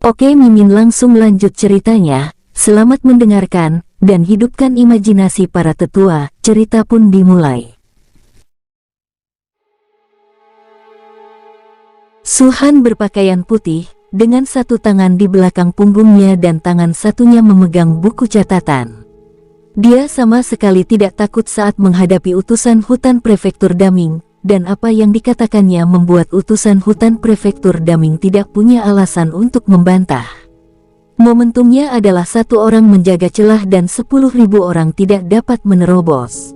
Oke, Mimin langsung lanjut ceritanya. Selamat mendengarkan, dan hidupkan imajinasi para tetua. Cerita pun dimulai. Su-han berpakaian putih, dengan satu tangan di belakang punggungnya dan tangan satunya memegang buku catatan. Dia sama sekali tidak takut saat menghadapi utusan hutan prefektur Daming, dan apa yang dikatakannya membuat utusan hutan prefektur Daming tidak punya alasan untuk membantah. Momentumnya adalah satu orang menjaga celah dan 10.000 orang tidak dapat menerobos.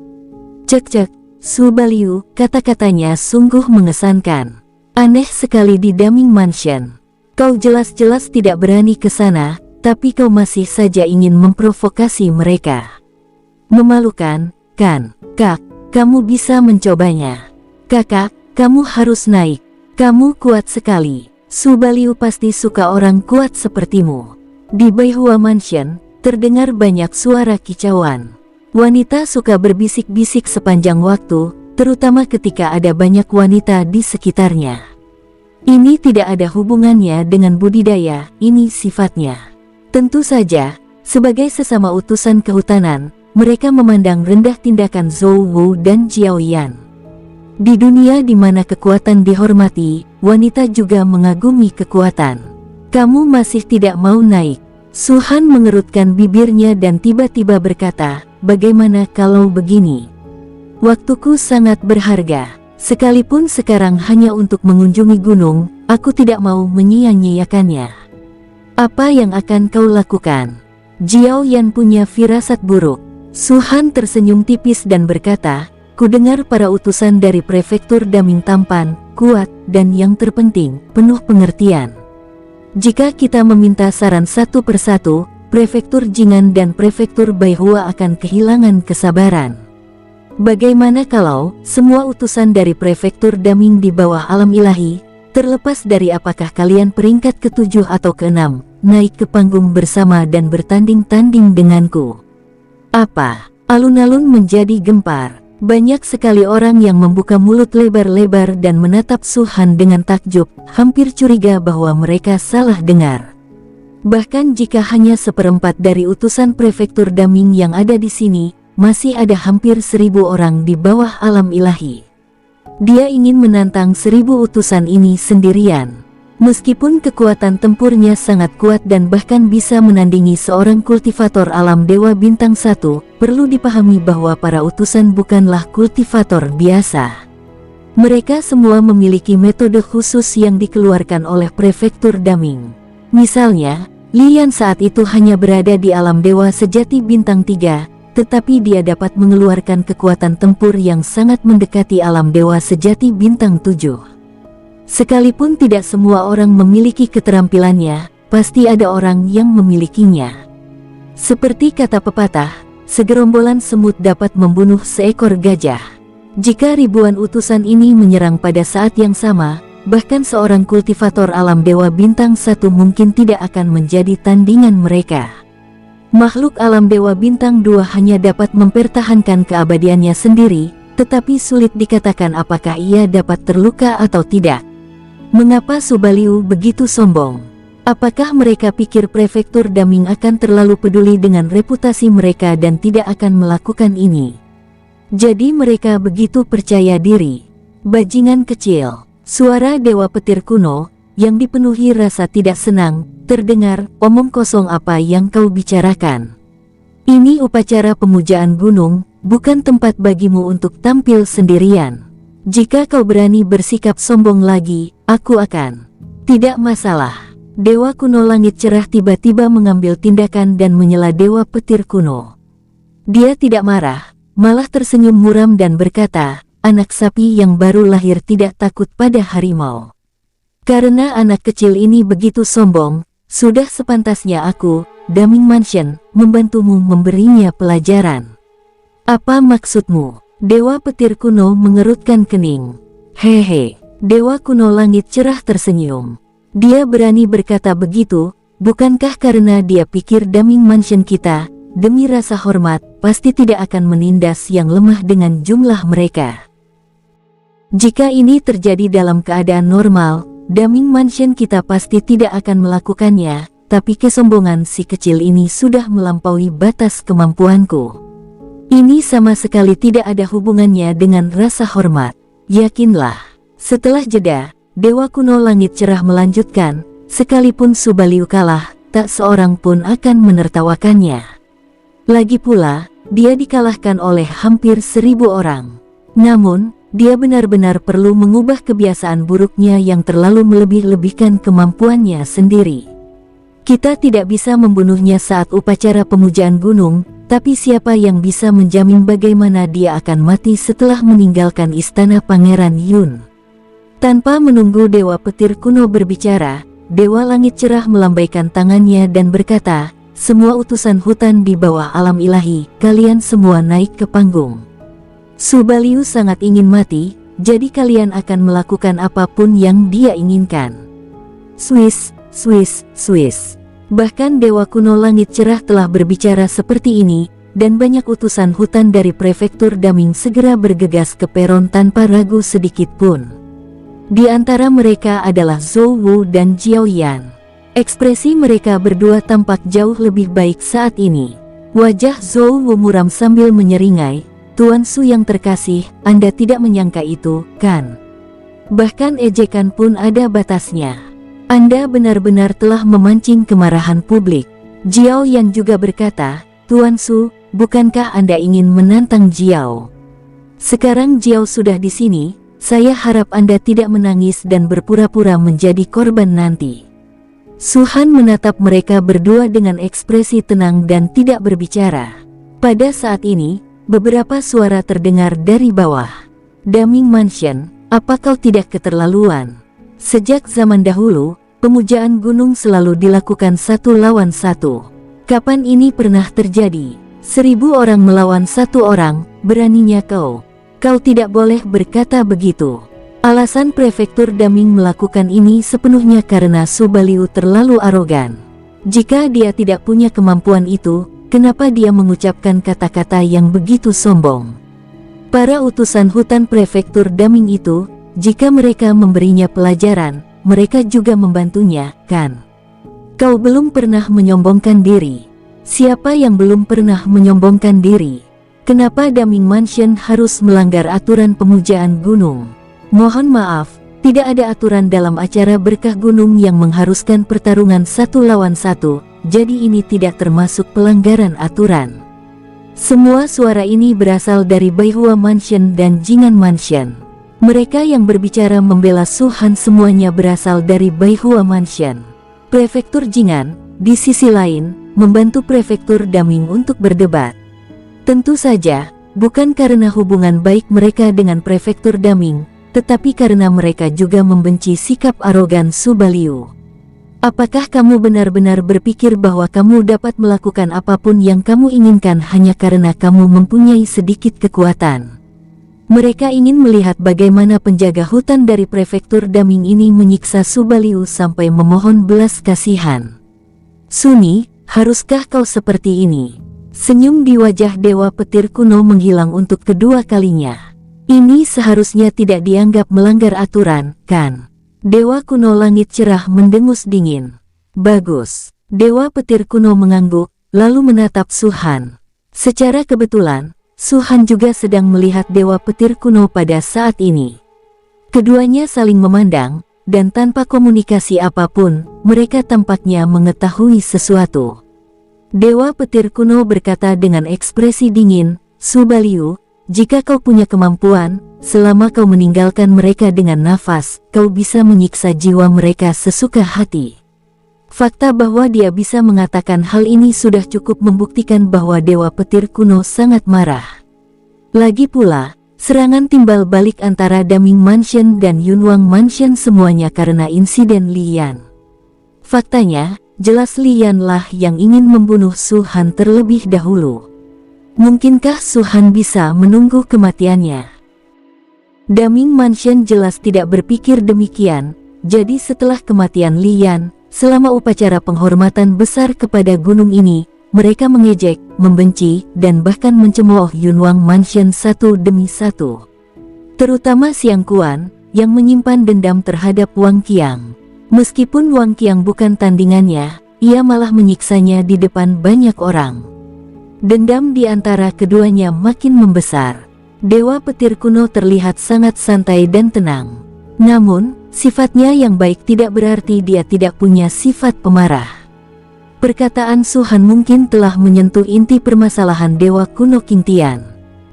Cek, Su Baliu, kata-katanya sungguh mengesankan. Aneh sekali di Daming Mansion. Kau jelas-jelas tidak berani ke sana, tapi kau masih saja ingin memprovokasi mereka. Memalukan, kan? Kak, kamu bisa mencobanya. Kakak, kamu harus naik. Kamu kuat sekali. Su Baliu pasti suka orang kuat sepertimu. Di Baihua Mansion, terdengar banyak suara kicauan. Wanita suka berbisik-bisik sepanjang waktu, terutama ketika ada banyak wanita di sekitarnya. Ini tidak ada hubungannya dengan budidaya, ini sifatnya. Tentu saja, sebagai sesama utusan kehutanan, mereka memandang rendah tindakan Zhou Wu dan Jiao Yan. Di dunia di mana kekuatan dihormati, wanita juga mengagumi kekuatan. Kamu masih tidak mau naik? Su-han mengerutkan bibirnya dan tiba-tiba berkata, bagaimana kalau begini? Waktuku sangat berharga. Sekalipun sekarang hanya untuk mengunjungi gunung, aku tidak mau menyia-nyiakannya. Apa yang akan kau lakukan? Jiao Yan punya firasat buruk. Su-han tersenyum tipis dan berkata, kudengar para utusan dari prefektur Daming tampan, kuat, dan yang terpenting, penuh pengertian. Jika kita meminta saran satu persatu, prefektur Jingan dan prefektur Baihua akan kehilangan kesabaran. Bagaimana kalau semua utusan dari prefektur Daming di bawah alam ilahi, terlepas dari apakah kalian peringkat ke-7 atau ke-6, naik ke panggung bersama dan bertanding-tanding denganku? Apa? Alun-alun menjadi gempar. Banyak sekali orang yang membuka mulut lebar-lebar dan menatap Su-han dengan takjub, hampir curiga bahwa mereka salah dengar. Bahkan jika hanya 1/4 dari utusan prefektur Daming yang ada di sini, masih ada hampir 1.000 orang di bawah alam ilahi. Dia ingin menantang 1.000 utusan ini sendirian. Meskipun kekuatan tempurnya sangat kuat dan bahkan bisa menandingi seorang kultivator alam Dewa Bintang 1, perlu dipahami bahwa para utusan bukanlah kultivator biasa. Mereka semua memiliki metode khusus yang dikeluarkan oleh prefektur Daming. Misalnya, Lian saat itu hanya berada di alam Dewa Sejati Bintang 3, tetapi dia dapat mengeluarkan kekuatan tempur yang sangat mendekati alam Dewa Sejati Bintang 7. Sekalipun tidak semua orang memiliki keterampilannya, pasti ada orang yang memilikinya. Seperti kata pepatah, segerombolan semut dapat membunuh seekor gajah. Jika ribuan utusan ini menyerang pada saat yang sama, bahkan seorang kultivator alam Dewa Bintang 1 mungkin tidak akan menjadi tandingan mereka. Makhluk alam Dewa Bintang 2 hanya dapat mempertahankan keabadiannya sendiri, tetapi sulit dikatakan apakah ia dapat terluka atau tidak. Mengapa Su Baliu begitu sombong? Apakah mereka pikir prefektur Daming akan terlalu peduli dengan reputasi mereka dan tidak akan melakukan ini? Jadi mereka begitu percaya diri. Bajingan kecil. Suara Dewa Petir kuno, yang dipenuhi rasa tidak senang, terdengar. Omong kosong, apa yang kau bicarakan? Ini upacara pemujaan gunung, bukan tempat bagimu untuk tampil sendirian. Jika kau berani bersikap sombong lagi, aku akan. Tidak masalah. Dewa kuno langit cerah tiba-tiba mengambil tindakan dan menyela Dewa Petir kuno. Dia tidak marah, malah tersenyum muram dan berkata, anak sapi yang baru lahir tidak takut pada harimau. Karena anak kecil ini begitu sombong, sudah sepantasnya aku, Daming Mansion, membantumu memberinya pelajaran. Apa maksudmu? Dewa Petir kuno mengerutkan kening. Hehe. Dewa kuno langit cerah tersenyum. Dia berani berkata begitu, bukankah karena dia pikir Daming Mansion kita, demi rasa hormat, pasti tidak akan menindas yang lemah dengan jumlah mereka. Jika ini terjadi dalam keadaan normal, Daming Mansion kita pasti tidak akan melakukannya, tapi kesombongan si kecil ini sudah melampaui batas kemampuanku. Ini sama sekali tidak ada hubungannya dengan rasa hormat. Yakinlah. Setelah jeda, Dewa Kuno Langit Cerah melanjutkan, sekalipun Subaliu kalah, tak seorang pun akan menertawakannya. Lagi pula, dia dikalahkan oleh hampir 1000 orang. Namun, dia benar-benar perlu mengubah kebiasaan buruknya yang terlalu melebih-lebihkan kemampuannya sendiri. Kita tidak bisa membunuhnya saat upacara pemujaan gunung, tapi siapa yang bisa menjamin bagaimana dia akan mati setelah meninggalkan istana Pangeran Yun? Tanpa menunggu Dewa Petir Kuno berbicara, Dewa Langit Cerah melambaikan tangannya dan berkata, "Semua utusan hutan di bawah alam ilahi, kalian semua naik ke panggung. Subaliu sangat ingin mati, jadi kalian akan melakukan apapun yang dia inginkan." Swiss, Swiss, Swiss. Bahkan Dewa Kuno Langit Cerah telah berbicara seperti ini, dan banyak utusan hutan dari prefektur Daming segera bergegas ke peron tanpa ragu sedikit pun. Di antara mereka adalah Zhou Wu dan Jiao Yan. Ekspresi mereka berdua tampak jauh lebih baik saat ini. Wajah Zhou Wu muram sambil menyeringai, "Tuan Su yang terkasih, Anda tidak menyangka itu, kan? Bahkan ejekan pun ada batasnya. Anda benar-benar telah memancing kemarahan publik." Jiao Yan juga berkata, "Tuan Su, bukankah Anda ingin menantang Jiao? Sekarang Jiao sudah di sini, saya harap Anda tidak menangis dan berpura-pura menjadi korban nanti." Su Han menatap mereka berdua dengan ekspresi tenang dan tidak berbicara. Pada saat ini, beberapa suara terdengar dari bawah. "Daming Mansion, apa kau tidak keterlaluan? Sejak zaman dahulu, pemujaan gunung selalu dilakukan 1 lawan 1. Kapan ini pernah terjadi? 1000 orang melawan 1 orang, beraninya kau. Kau tidak boleh berkata begitu." Alasan prefektur Daming melakukan ini sepenuhnya karena Subaliu terlalu arogan. Jika dia tidak punya kemampuan itu, kenapa dia mengucapkan kata-kata yang begitu sombong? Para utusan hutan prefektur Daming itu, jika mereka memberinya pelajaran, mereka juga membantunya, kan? Kau belum pernah menyombongkan diri. Siapa yang belum pernah menyombongkan diri? Kenapa Daming Mansion harus melanggar aturan pemujaan gunung? Mohon maaf, tidak ada aturan dalam acara berkah gunung yang mengharuskan pertarungan 1 lawan 1, jadi ini tidak termasuk pelanggaran aturan. Semua suara ini berasal dari Baihua Mansion dan Jingan Mansion. Mereka yang berbicara membela Su Han semuanya berasal dari Baihua Mansion. Prefektur Jingan, di sisi lain, membantu prefektur Daming untuk berdebat. Tentu saja, bukan karena hubungan baik mereka dengan prefektur Daming, tetapi karena mereka juga membenci sikap arogan Subaliu. Apakah kamu benar-benar berpikir bahwa kamu dapat melakukan apapun yang kamu inginkan hanya karena kamu mempunyai sedikit kekuatan? Mereka ingin melihat bagaimana penjaga hutan dari prefektur Daming ini menyiksa Subaliu sampai memohon belas kasihan. "Suni, haruskah kau seperti ini?" Senyum di wajah Dewa Petir Kuno menghilang untuk kedua kalinya. "Ini seharusnya tidak dianggap melanggar aturan, kan?" Dewa Kuno Langit Cerah mendengus dingin. "Bagus." Dewa Petir Kuno mengangguk, lalu menatap Su Han. Secara kebetulan, Su Han juga sedang melihat Dewa Petir Kuno pada saat ini. Keduanya saling memandang, dan tanpa komunikasi apapun, mereka tampaknya mengetahui sesuatu. Dewa Petir Kuno berkata dengan ekspresi dingin, "Subaliu, jika kau punya kemampuan, selama kau meninggalkan mereka dengan nafas, kau bisa menyiksa jiwa mereka sesuka hati." Fakta bahwa dia bisa mengatakan hal ini sudah cukup membuktikan bahwa Dewa Petir Kuno sangat marah. Lagi pula, serangan timbal balik antara Daming Mansion dan Yunwang Mansion semuanya karena insiden Li Yan. Faktanya, jelas Li Yan lah yang ingin membunuh Su Han terlebih dahulu. Mungkinkah Su Han bisa menunggu kematiannya? Daming Mansion jelas tidak berpikir demikian, jadi setelah kematian Li Yan, selama upacara penghormatan besar kepada gunung ini, mereka mengejek, membenci, dan bahkan mencemooh Yunwang Mansion satu demi satu. Terutama Siang Kuan, yang menyimpan dendam terhadap Wang Qiang. Meskipun Wang Qiang bukan tandingannya, ia malah menyiksanya di depan banyak orang. Dendam di antara keduanya makin membesar. Dewa petir kuno terlihat sangat santai dan tenang. Namun, sifatnya yang baik tidak berarti dia tidak punya sifat pemarah. Perkataan Su Han mungkin telah menyentuh inti permasalahan Dewa kuno Qing Tian.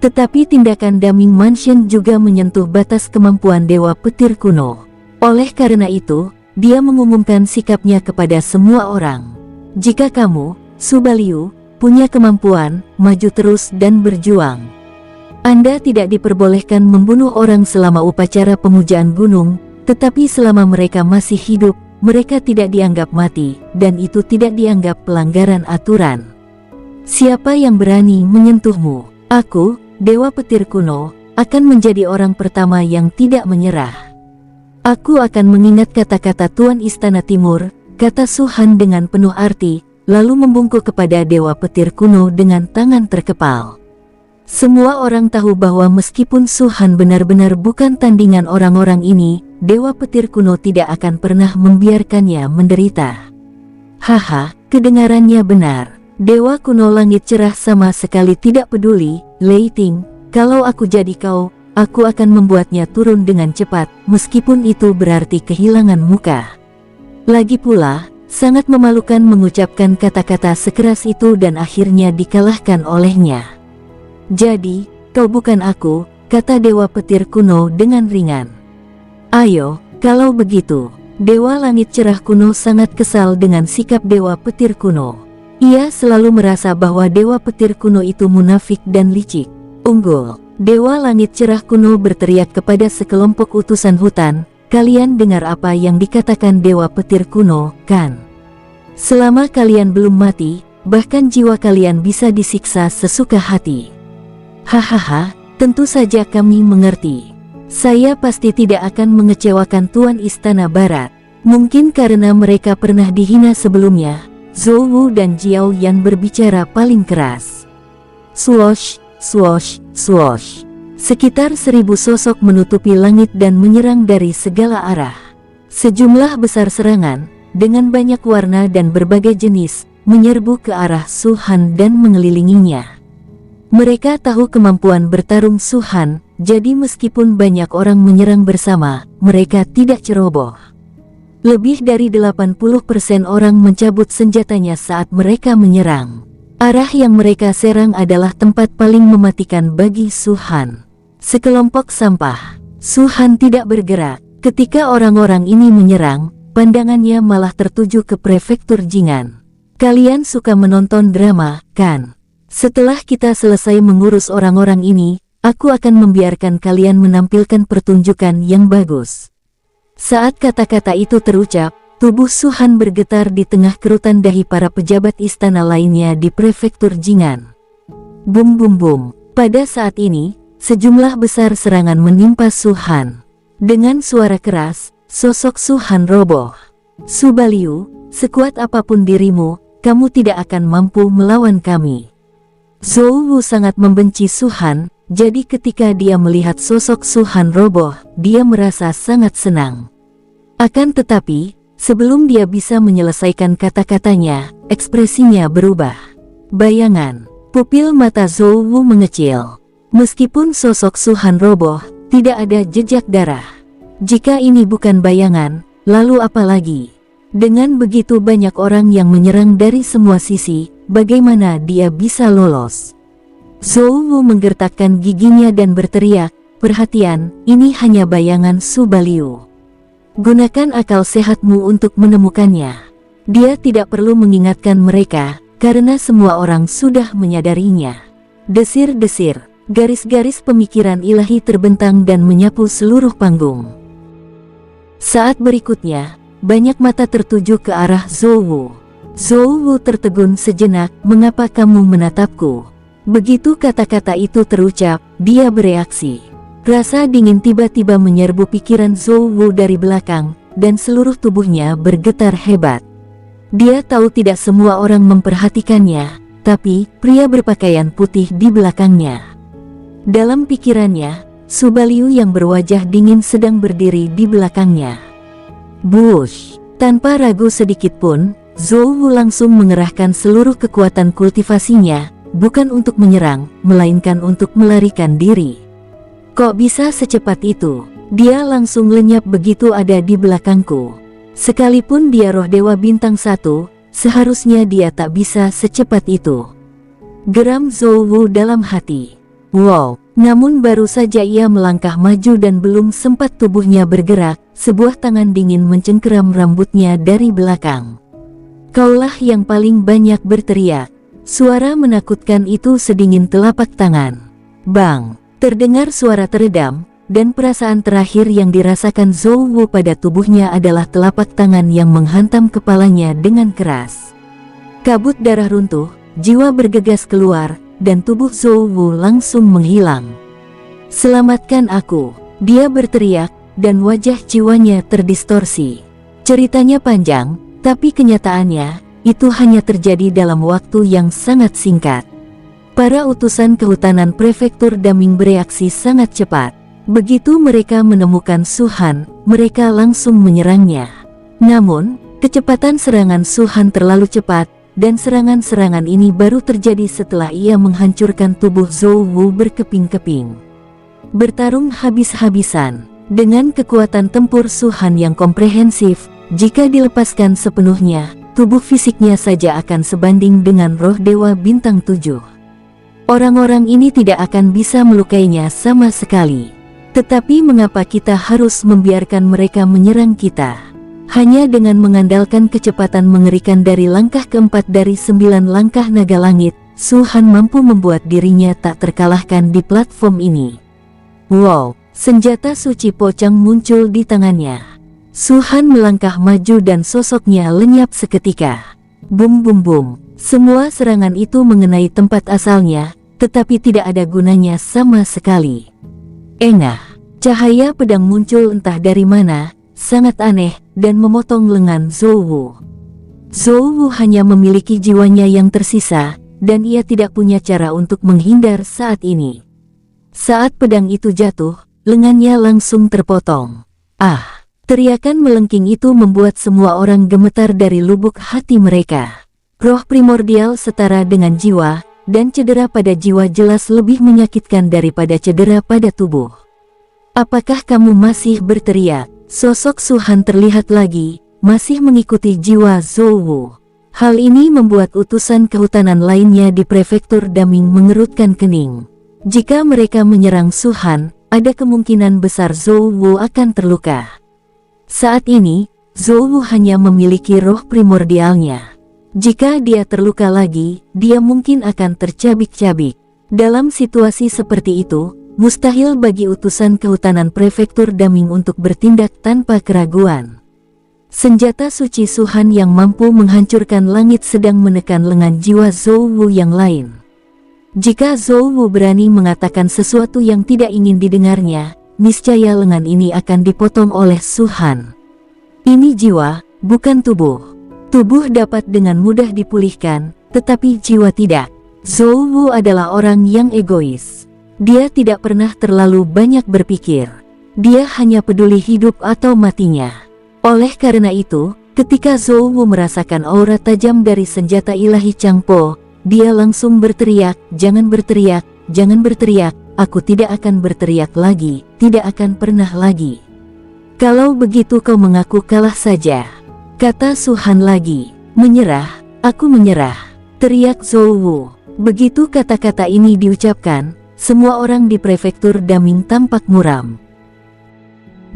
Tetapi tindakan Daming Mansion juga menyentuh batas kemampuan Dewa petir kuno. Oleh karena itu, dia mengumumkan sikapnya kepada semua orang. Jika kamu, Su Baliu, punya kemampuan, maju terus dan berjuang. Anda tidak diperbolehkan membunuh orang selama upacara pemujaan gunung, tetapi selama mereka masih hidup, mereka tidak dianggap mati, dan itu tidak dianggap pelanggaran aturan. Siapa yang berani menyentuhmu? Aku, Dewa Petir Kuno, akan menjadi orang pertama yang tidak menyerah. Aku akan mengingat kata-kata Tuan Istana Timur, kata Su Han dengan penuh arti, lalu membungkuk kepada Dewa Petir Kuno dengan tangan terkepal. Semua orang tahu bahwa meskipun Su Han benar-benar bukan tandingan orang-orang ini, Dewa Petir Kuno tidak akan pernah membiarkannya menderita. Haha, kedengarannya benar. Dewa Kuno Langit Cerah sama sekali tidak peduli. Lei Ting, kalau aku jadi kau, aku akan membuatnya turun dengan cepat, meskipun itu berarti kehilangan muka. Lagi pula, sangat memalukan mengucapkan kata-kata sekeras itu dan akhirnya dikalahkan olehnya. Jadi, kau bukan aku, kata Dewa Petir Kuno dengan ringan. Ayo, kalau begitu. Dewa Langit Cerah Kuno sangat kesal dengan sikap Dewa Petir Kuno. Ia selalu merasa bahwa Dewa Petir Kuno itu munafik dan licik. Unggul. Dewa Langit Cerah Kuno berteriak kepada sekelompok utusan hutan, kalian dengar apa yang dikatakan Dewa Petir Kuno, kan? Selama kalian belum mati, bahkan jiwa kalian bisa disiksa sesuka hati. Hahaha, tentu saja kami mengerti. Saya pasti tidak akan mengecewakan Tuan Istana Barat. Mungkin karena mereka pernah dihina sebelumnya. Zhou Wu dan Jiao Yan berbicara paling keras. Swoosh, swoosh, swoosh. Sekitar 1000 sosok menutupi langit dan menyerang dari segala arah. Sejumlah besar serangan, dengan banyak warna dan berbagai jenis, menyerbu ke arah Su Han dan mengelilinginya. Mereka tahu kemampuan bertarung Su Han, jadi meskipun banyak orang menyerang bersama, mereka tidak ceroboh. Lebih dari 80% orang mencabut senjatanya saat mereka menyerang. Arah yang mereka serang adalah tempat paling mematikan bagi Su Han. Sekelompok sampah. Su Han tidak bergerak. Ketika orang-orang ini menyerang, pandangannya malah tertuju ke prefektur Jing'an. Kalian suka menonton drama, kan? Setelah kita selesai mengurus orang-orang ini, aku akan membiarkan kalian menampilkan pertunjukan yang bagus. Saat kata-kata itu terucap, tubuh Su Han bergetar di tengah kerutan dahi para pejabat istana lainnya di prefektur Jing'an. Bum bum bum. Pada saat ini, sejumlah besar serangan menimpa Su Han. Dengan suara keras, sosok Su Han roboh. Su Baliu, sekuat apapun dirimu, kamu tidak akan mampu melawan kami. Zhou Wu sangat membenci Su Han, jadi ketika dia melihat sosok Su Han roboh, dia merasa sangat senang. Akan tetapi, sebelum dia bisa menyelesaikan kata-katanya, ekspresinya berubah. Bayangan, pupil mata Zhou Wu mengecil. Meskipun sosok Su Han roboh, tidak ada jejak darah. Jika ini bukan bayangan, lalu apa lagi? Dengan begitu banyak orang yang menyerang dari semua sisi, bagaimana dia bisa lolos? Zhou Wu menggertakkan giginya dan berteriak, perhatian, ini hanya bayangan Su Baliu. Gunakan akal sehatmu untuk menemukannya. Dia tidak perlu mengingatkan mereka, karena semua orang sudah menyadarinya. Desir-desir, garis-garis pemikiran ilahi terbentang dan menyapu seluruh panggung. Saat berikutnya, banyak mata tertuju ke arah Zhou Wu. Zhou Wu tertegun sejenak, mengapa kamu menatapku? Begitu kata-kata itu terucap, dia bereaksi. Rasa dingin tiba-tiba menyerbu pikiran Zhou Wu dari belakang, dan seluruh tubuhnya bergetar hebat. Dia tahu tidak semua orang memperhatikannya, tapi pria berpakaian putih di belakangnya. Dalam pikirannya, Subaliu yang berwajah dingin sedang berdiri di belakangnya. Bush! Tanpa ragu sedikit pun, Zhou Wu langsung mengerahkan seluruh kekuatan kultivasinya, bukan untuk menyerang, melainkan untuk melarikan diri. Kok bisa secepat itu? Dia langsung lenyap begitu ada di belakangku. Sekalipun dia roh Dewa Bintang 1, seharusnya dia tak bisa secepat itu. Geram Zhou Wu dalam hati. Wow, namun baru saja ia melangkah maju dan belum sempat tubuhnya bergerak, sebuah tangan dingin mencengkeram rambutnya dari belakang. Kaulah yang paling banyak berteriak. Suara menakutkan itu sedingin telapak tangan. Bang! Terdengar suara teredam, dan perasaan terakhir yang dirasakan Zhou Wu pada tubuhnya adalah telapak tangan yang menghantam kepalanya dengan keras. Kabut darah runtuh, jiwa bergegas keluar, dan tubuh Zhou Wu langsung menghilang. Selamatkan aku! Dia berteriak, dan wajah jiwanya terdistorsi. Ceritanya panjang, tapi kenyataannya, itu hanya terjadi dalam waktu yang sangat singkat. Para utusan kehutanan prefektur Daming bereaksi sangat cepat. Begitu mereka menemukan Su Han, mereka langsung menyerangnya. Namun, kecepatan serangan Su Han terlalu cepat, dan serangan-serangan ini baru terjadi setelah ia menghancurkan tubuh Zhou Wu berkeping-keping. Bertarung habis-habisan. Dengan kekuatan tempur Su Han yang komprehensif, jika dilepaskan sepenuhnya, tubuh fisiknya saja akan sebanding dengan roh Dewa Bintang 7. Orang-orang ini tidak akan bisa melukainya sama sekali. Tetapi mengapa kita harus membiarkan mereka menyerang kita? Hanya dengan mengandalkan kecepatan mengerikan dari langkah keempat dari 9 langkah naga langit, Su Han mampu membuat dirinya tak terkalahkan di platform ini. Wow, senjata suci pocong muncul di tangannya. Su Han melangkah maju dan sosoknya lenyap seketika. Bum bum bum, semua serangan itu mengenai tempat asalnya, tetapi tidak ada gunanya sama sekali. Engah, cahaya pedang muncul entah dari mana, sangat aneh, dan memotong lengan Zhou Wu. Zhou Wu hanya memiliki jiwanya yang tersisa, dan ia tidak punya cara untuk menghindar saat ini. Saat pedang itu jatuh, lengannya langsung terpotong. Ah! Teriakan melengking itu membuat semua orang gemetar dari lubuk hati mereka. Roh primordial setara dengan jiwa, dan cedera pada jiwa jelas lebih menyakitkan daripada cedera pada tubuh. Apakah kamu masih berteriak? Sosok Su Han terlihat lagi, masih mengikuti jiwa Zhou Wu. Hal ini membuat utusan kehutanan lainnya di prefektur Daming mengerutkan kening. Jika mereka menyerang Su Han, ada kemungkinan besar Zhou Wu akan terluka. Saat ini, Zhou Wu hanya memiliki roh primordialnya. Jika dia terluka lagi, dia mungkin akan tercabik-cabik. Dalam situasi seperti itu, mustahil bagi utusan kehutanan prefektur Daming untuk bertindak tanpa keraguan. Senjata suci Su Han yang mampu menghancurkan langit sedang menekan lengan jiwa Zhou Wu yang lain. Jika Zhou Wu berani mengatakan sesuatu yang tidak ingin didengarnya, niscaya lengan ini akan dipotong oleh Su Han. Ini jiwa, bukan tubuh. Tubuh dapat dengan mudah dipulihkan, tetapi jiwa tidak. Zhou Wu adalah orang yang egois. Dia tidak pernah terlalu banyak berpikir. Dia hanya peduli hidup atau matinya. Oleh karena itu, ketika Zhou Wu merasakan aura tajam dari senjata ilahi Changpo, dia langsung berteriak, "Jangan berteriak, jangan berteriak, aku tidak akan berteriak lagi, tidak akan pernah lagi. Kalau begitu kau mengaku kalah saja," kata Su Han lagi. "Menyerah, aku menyerah," teriak Zhou Wu. Begitu kata-kata ini diucapkan, semua orang di prefektur Daming tampak muram.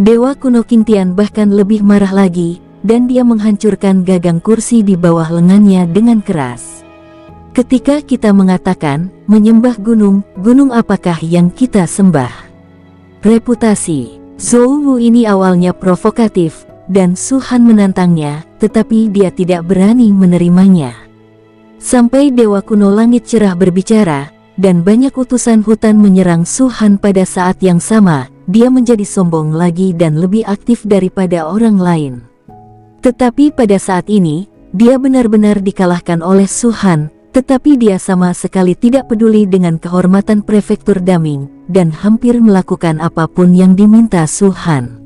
Dewa kuno Qingtian bahkan lebih marah lagi, dan dia menghancurkan gagang kursi di bawah lengannya dengan keras. Ketika kita mengatakan, menyembah gunung, gunung apakah yang kita sembah? Reputasi. Zhou Wu ini awalnya provokatif, dan Su Han menantangnya, tetapi dia tidak berani menerimanya. Sampai Dewa Kuno Langit Cerah berbicara, dan banyak utusan hutan menyerang Su Han pada saat yang sama, dia menjadi sombong lagi dan lebih aktif daripada orang lain. Tetapi pada saat ini, dia benar-benar dikalahkan oleh Su Han, Tetapi dia sama sekali tidak peduli dengan kehormatan prefektur Daming, dan hampir melakukan apapun yang diminta Su Han.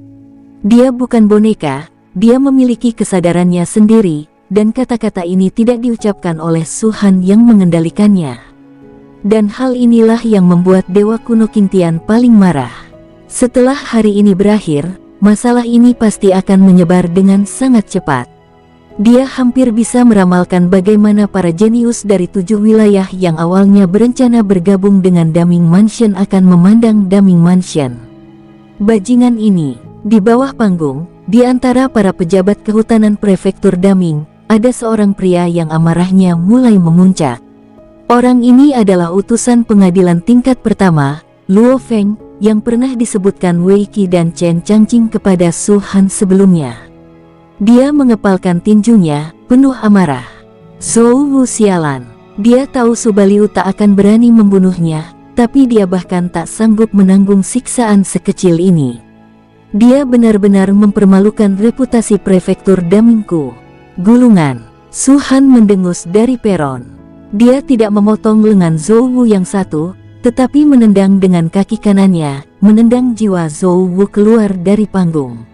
Dia bukan boneka, dia memiliki kesadarannya sendiri, dan kata-kata ini tidak diucapkan oleh Su Han yang mengendalikannya. Dan hal inilah yang membuat Dewa Kuno Qingtian paling marah. Setelah hari ini berakhir, masalah ini pasti akan menyebar dengan sangat cepat. Dia hampir bisa meramalkan bagaimana para jenius dari 7 wilayah yang awalnya berencana bergabung dengan Daming Mansion akan memandang Daming Mansion. Bajingan ini, di bawah panggung, di antara para pejabat kehutanan prefektur Daming, ada seorang pria yang amarahnya mulai memuncak. Orang ini adalah utusan pengadilan tingkat pertama, Luo Feng, yang pernah disebutkan Wei Qi dan Chen Changqing kepada Su Han sebelumnya. Dia mengepalkan tinjunya, penuh amarah. Zhou Wu sialan. Dia tahu Su Baliu tak akan berani membunuhnya, tapi dia bahkan tak sanggup menanggung siksaan sekecil ini. Dia benar-benar mempermalukan reputasi prefektur Damingku. Gulungan. Su Han mendengus dari peron. Dia tidak memotong lengan Zhou Wu yang satu, tetapi menendang dengan kaki kanannya, menendang jiwa Zhou Wu keluar dari panggung.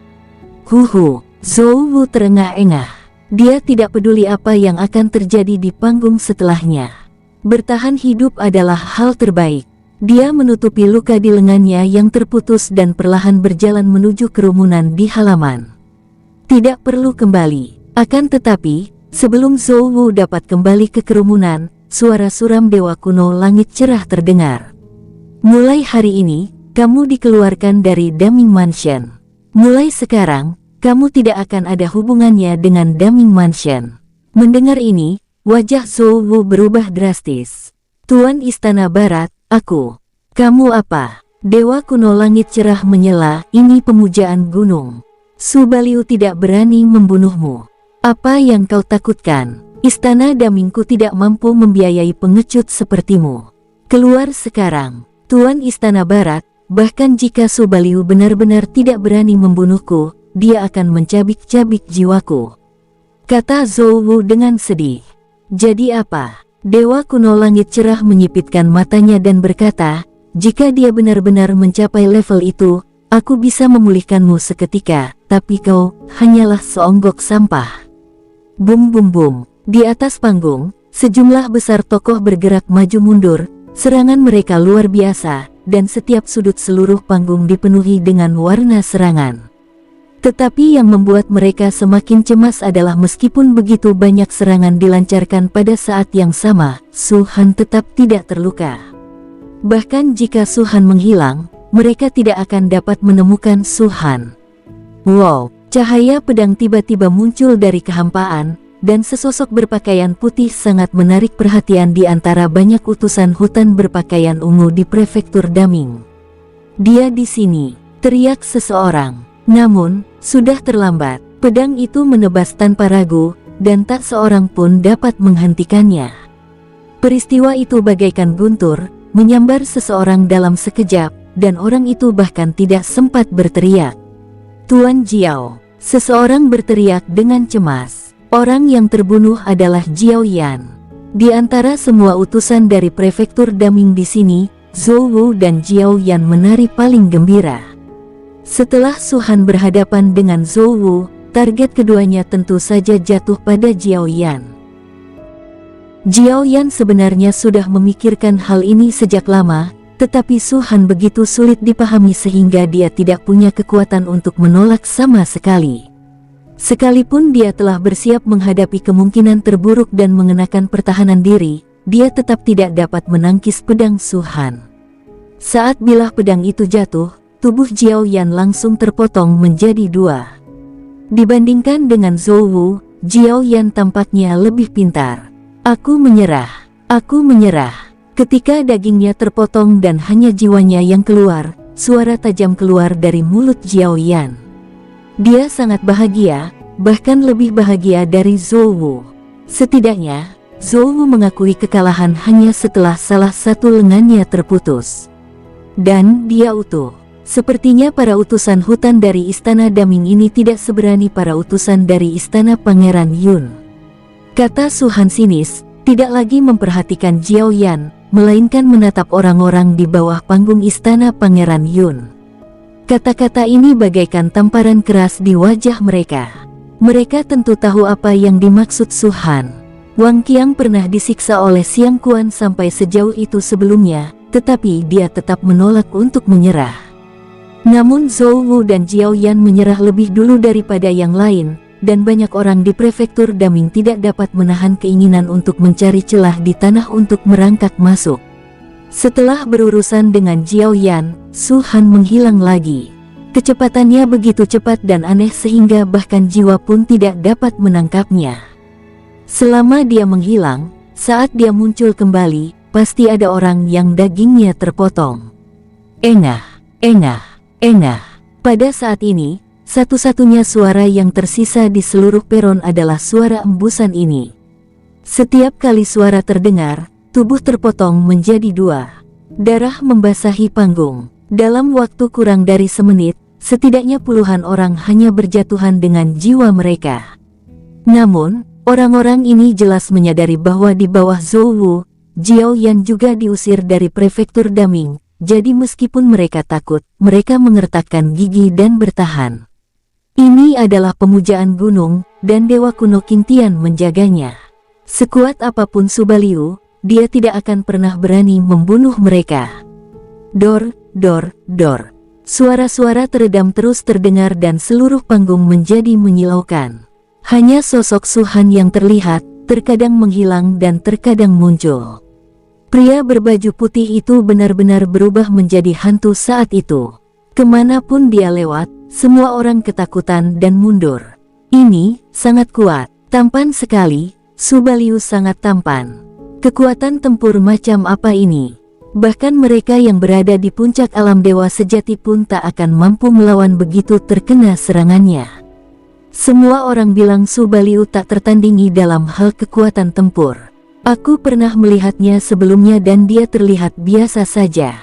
Huhu. Zhou Wu terengah-engah. Dia tidak peduli apa yang akan terjadi di panggung setelahnya. Bertahan hidup adalah hal terbaik. Dia menutupi luka di lengannya yang terputus dan perlahan berjalan menuju kerumunan di halaman. Tidak perlu kembali. Akan tetapi, sebelum Zhou Wu dapat kembali ke kerumunan, suara suram Dewa Kuno Langit cerah terdengar. Mulai hari ini, kamu dikeluarkan dari Daming Mansion. Mulai sekarang, kamu tidak akan ada hubungannya dengan Daming Mansion. Mendengar ini, wajah Zhou Wu berubah drastis. Tuan Istana Barat, aku. Kamu apa? Dewa Kuno Langit cerah menyela, ini pemujaan gunung. Su Baliu tidak berani membunuhmu. Apa yang kau takutkan? Istana Damingku tidak mampu membiayai pengecut sepertimu. Keluar sekarang, Tuan Istana Barat. Bahkan jika Su Baliu benar-benar tidak berani membunuhku, dia akan mencabik-cabik jiwaku, kata Zhou Wu dengan sedih. Jadi apa? Dewa Kuno Langit cerah menyipitkan matanya dan berkata, jika dia benar-benar mencapai level itu, aku bisa memulihkanmu seketika, tapi kau hanyalah seonggok sampah. Bum bum bum. Di atas panggung, sejumlah besar tokoh bergerak maju mundur, serangan mereka luar biasa, dan setiap sudut seluruh panggung dipenuhi dengan warna serangan. Tetapi yang membuat mereka semakin cemas adalah meskipun begitu banyak serangan dilancarkan pada saat yang sama, Su Han tetap tidak terluka. Bahkan jika Su Han menghilang, mereka tidak akan dapat menemukan Su Han. Wow, cahaya pedang tiba-tiba muncul dari kehampaan, dan sesosok berpakaian putih sangat menarik perhatian di antara banyak utusan hutan berpakaian ungu di prefektur Daming. Dia di sini, teriak seseorang. Namun, sudah terlambat. Pedang itu menebas tanpa ragu, dan tak seorang pun dapat menghentikannya. Peristiwa itu bagaikan guntur, menyambar seseorang dalam sekejap, dan orang itu bahkan tidak sempat berteriak. Tuan Jiao, seseorang berteriak dengan cemas. Orang yang terbunuh adalah Jiao Yan. Di antara semua utusan dari prefektur Daming di sini, Zhou Wu dan Jiao Yan menari paling gembira. Setelah Su Han berhadapan dengan Zhou Wu, target keduanya tentu saja jatuh pada Jiao Yan. Jiao Yan sebenarnya sudah memikirkan hal ini sejak lama, tetapi Su Han begitu sulit dipahami sehingga dia tidak punya kekuatan untuk menolak sama sekali. Sekalipun dia telah bersiap menghadapi kemungkinan terburuk dan mengenakan pertahanan diri, dia tetap tidak dapat menangkis pedang Su Han. Saat bilah pedang itu jatuh, tubuh Jiao Yan langsung terpotong menjadi dua. Dibandingkan dengan Zhou Wu, Jiao Yan tampaknya lebih pintar. Aku menyerah. Aku menyerah. Ketika dagingnya terpotong dan hanya jiwanya yang keluar, suara tajam keluar dari mulut Jiao Yan. Dia sangat bahagia, bahkan lebih bahagia dari Zhou Wu. Setidaknya, Zhou Wu mengakui kekalahan hanya setelah salah satu lengannya terputus. Dan dia utuh. Sepertinya para utusan hutan dari Istana Daming ini tidak seberani para utusan dari Istana Pangeran Yun. Kata Su Han sinis, Tidak lagi memperhatikan Jiao Yan, melainkan menatap orang-orang di bawah panggung istana Pangeran Yun. Kata-kata ini bagaikan tamparan keras di wajah mereka. Mereka tentu tahu apa yang dimaksud Su Han. Wang Qiang pernah disiksa oleh Xiang Quan sampai sejauh itu sebelumnya, tetapi dia tetap menolak untuk menyerah. Namun Zhou Wu dan Jiao Yan menyerah lebih dulu daripada yang lain, dan banyak orang di prefektur Daming tidak dapat menahan keinginan untuk mencari celah di tanah untuk merangkak masuk. Setelah berurusan dengan Jiao Yan, Su Han menghilang lagi. Kecepatannya begitu cepat dan aneh sehingga bahkan jiwa pun tidak dapat menangkapnya. Selama dia menghilang, saat dia muncul kembali, pasti ada orang yang dagingnya terpotong. Engah, engah, engah. Pada saat ini, satu-satunya suara yang tersisa di seluruh peron adalah suara embusan ini. Setiap kali suara terdengar, tubuh terpotong menjadi dua. Darah membasahi panggung. Dalam waktu kurang dari semenit, setidaknya puluhan orang hanya berjatuhan dengan jiwa mereka. Namun, orang-orang ini jelas menyadari bahwa di bawah Zhou Wu, Jiao Yan juga diusir dari prefektur Daming. Jadi meskipun mereka takut, mereka mengertakkan gigi dan bertahan. Ini adalah pemujaan gunung, dan Dewa Kuno Qingtian menjaganya. Sekuat apapun Subaliu, dia tidak akan pernah berani membunuh mereka. Dor, dor, dor. Suara-suara teredam terus terdengar dan seluruh panggung menjadi menyilaukan. Hanya sosok Su Han yang terlihat, terkadang menghilang dan terkadang muncul. Pria berbaju putih itu benar-benar berubah menjadi hantu saat itu. Kemanapun dia lewat, semua orang ketakutan dan mundur. Ini sangat kuat, tampan sekali. Subaliu sangat tampan. Kekuatan tempur macam apa ini? Bahkan mereka yang berada di puncak alam dewa sejati pun tak akan mampu melawan begitu terkena serangannya. Semua orang bilang Subaliu tak tertandingi dalam hal kekuatan tempur. Aku pernah melihatnya sebelumnya dan dia terlihat biasa saja.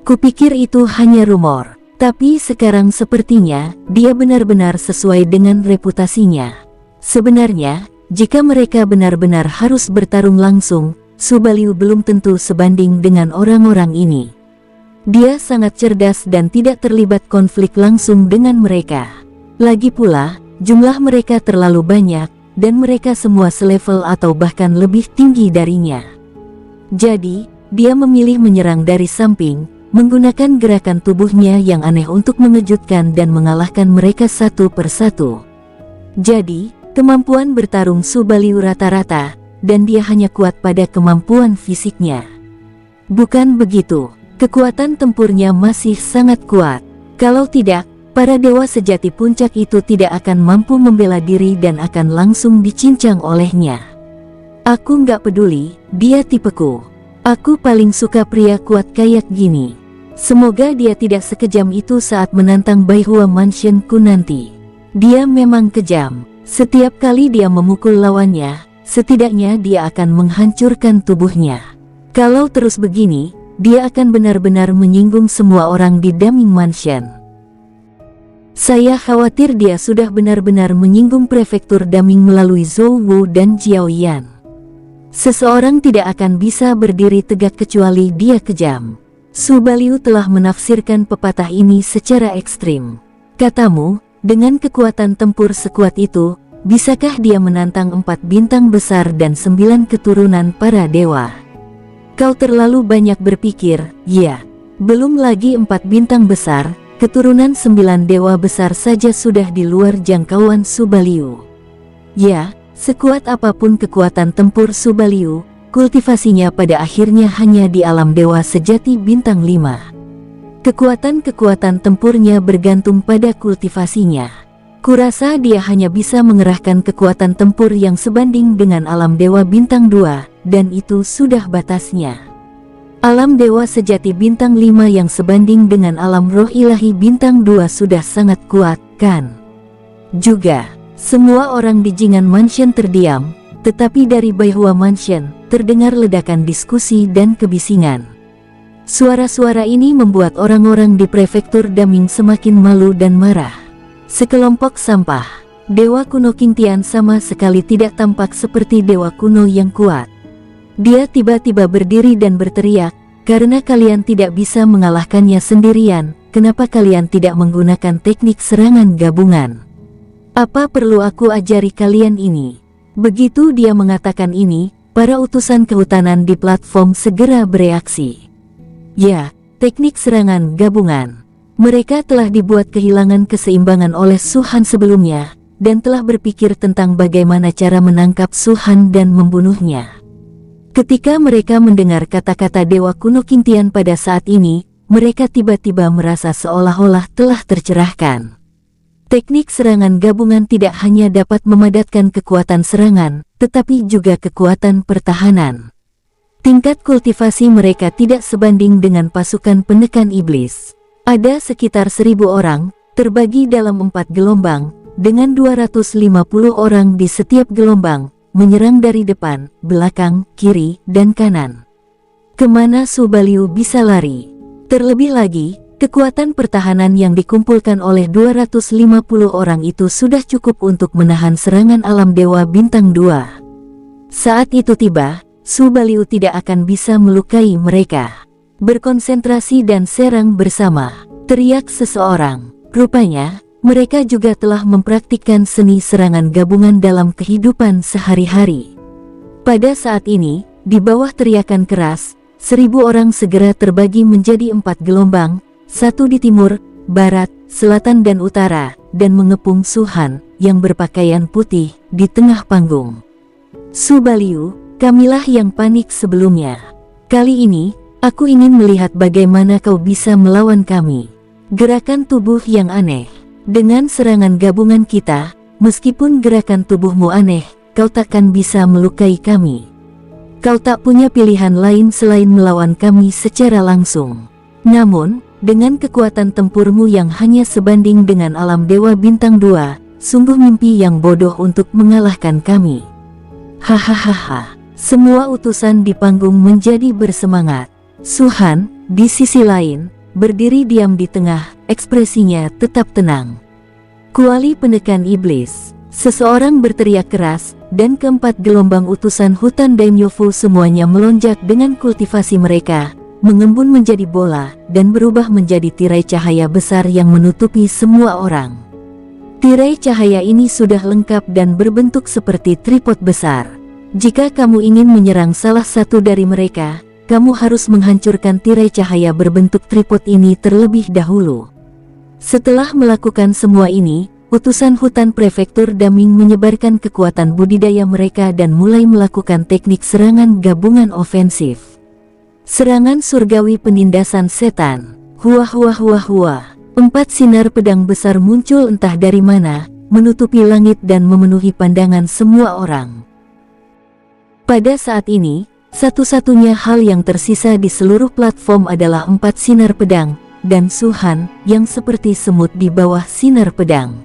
Kupikir itu hanya rumor. Tapi sekarang sepertinya, dia benar-benar sesuai dengan reputasinya. Sebenarnya, jika mereka benar-benar harus bertarung langsung, Subaliu belum tentu sebanding dengan orang-orang ini. Dia sangat cerdas dan tidak terlibat konflik langsung dengan mereka. Lagi pula, jumlah mereka terlalu banyak, dan mereka semua selevel atau bahkan lebih tinggi darinya. Jadi, dia memilih menyerang dari samping, menggunakan gerakan tubuhnya yang aneh untuk mengejutkan dan mengalahkan mereka satu persatu. Jadi, kemampuan bertarung Subaliu rata-rata, dan dia hanya kuat pada kemampuan fisiknya. Bukan begitu, kekuatan tempurnya masih sangat kuat. Kalau tidak, para dewa sejati puncak itu tidak akan mampu membela diri dan akan langsung dicincang olehnya. Aku nggak peduli, dia tipeku. Aku paling suka pria kuat kayak gini. Semoga dia tidak sekejam itu saat menantang Baihua Mansion-ku nanti. Dia memang kejam. Setiap kali dia memukul lawannya, setidaknya dia akan menghancurkan tubuhnya. Kalau terus begini, dia akan benar-benar menyinggung semua orang di Daming Mansion. Saya khawatir dia sudah benar-benar menyinggung prefektur Daming melalui Zhou Wu dan Jiao Yan. Seseorang tidak akan bisa berdiri tegak kecuali dia kejam. Subaliu telah menafsirkan pepatah ini secara ekstrim. Katamu, dengan kekuatan tempur sekuat itu, bisakah dia menantang 4 bintang besar dan 9 keturunan para dewa? Kau terlalu banyak berpikir, ya. Belum lagi 4 bintang besar, keturunan 9 dewa besar saja sudah di luar jangkauan Subaliu. Ya, sekuat apapun kekuatan tempur Subaliu, kultivasinya pada akhirnya hanya di alam dewa sejati bintang 5. Kekuatan-kekuatan tempurnya bergantung pada kultivasinya. Kurasa dia hanya bisa mengerahkan kekuatan tempur yang sebanding dengan alam dewa bintang 2, dan itu sudah batasnya. Alam dewa sejati bintang 5 yang sebanding dengan alam roh ilahi bintang 2 sudah sangat kuat, kan? Juga, semua orang di Jingan Mansion terdiam, tetapi dari Baihua Mansion, terdengar ledakan diskusi dan kebisingan. Suara-suara ini membuat orang-orang di prefektur Daming semakin malu dan marah. Sekelompok sampah, Dewa Kuno Qingtian sama sekali tidak tampak seperti dewa kuno yang kuat. Dia tiba-tiba berdiri dan berteriak, "Karena kalian tidak bisa mengalahkannya sendirian, kenapa kalian tidak menggunakan teknik serangan gabungan? Apa perlu aku ajari kalian ini?" Begitu dia mengatakan ini, para utusan kehutanan di platform segera bereaksi. Ya, teknik serangan gabungan. Mereka telah dibuat kehilangan keseimbangan oleh Su-Han sebelumnya, dan telah berpikir tentang bagaimana cara menangkap Su-Han dan membunuhnya. Ketika mereka mendengar kata-kata Dewa Kuno Qingtian pada saat ini, mereka tiba-tiba merasa seolah-olah telah tercerahkan. Teknik serangan gabungan tidak hanya dapat memadatkan kekuatan serangan, tetapi juga kekuatan pertahanan. Tingkat kultivasi mereka tidak sebanding dengan pasukan penekan iblis. Ada sekitar 1.000 orang, terbagi dalam 4 gelombang, dengan 250 orang di setiap gelombang, menyerang dari depan, belakang, kiri, dan kanan. Kemana Su Baliu bisa lari? Terlebih lagi, kekuatan pertahanan yang dikumpulkan oleh 250 orang itu sudah cukup untuk menahan serangan alam Dewa Bintang 2. Saat itu tiba, Su Baliu tidak akan bisa melukai mereka. "Berkonsentrasi dan serang bersama," teriak seseorang. Rupanya, mereka juga telah mempraktikkan seni serangan gabungan dalam kehidupan sehari-hari. Pada saat ini, di bawah teriakan keras, 1.000 orang segera terbagi menjadi 4 gelombang, satu di timur, barat, selatan dan utara, dan mengepung Su-Han, yang berpakaian putih, di tengah panggung. "Su Baliu, kamilah yang panik sebelumnya. Kali ini, aku ingin melihat bagaimana kau bisa melawan kami." Gerakan tubuh yang aneh. Dengan serangan gabungan kita, meskipun gerakan tubuhmu aneh, kau takkan bisa melukai kami. Kau tak punya pilihan lain selain melawan kami secara langsung. Namun, dengan kekuatan tempurmu yang hanya sebanding dengan alam Dewa Bintang 2, sungguh mimpi yang bodoh untuk mengalahkan kami. Hahaha. Semua utusan di panggung menjadi bersemangat. Su-Han, di sisi lain, berdiri diam di tengah, ekspresinya tetap tenang. "Kuali penekan iblis!" Seseorang berteriak keras, dan keempat gelombang utusan hutan Daimyofu semuanya melonjak dengan kultivasi mereka, mengembun menjadi bola, dan berubah menjadi tirai cahaya besar yang menutupi semua orang. Tirai cahaya ini sudah lengkap dan berbentuk seperti tripod besar. Jika kamu ingin menyerang salah satu dari mereka, kamu harus menghancurkan tirai cahaya berbentuk tripod ini terlebih dahulu. Setelah melakukan semua ini, utusan hutan prefektur Daming menyebarkan kekuatan budidaya mereka dan mulai melakukan teknik serangan gabungan ofensif. Serangan surgawi penindasan setan. Huah huah huah huah. 4 sinar pedang besar muncul entah dari mana, menutupi langit dan memenuhi pandangan semua orang. Pada saat ini, satu-satunya hal yang tersisa di seluruh platform adalah 4 sinar pedang, dan Su-Han, yang seperti semut di bawah sinar pedang.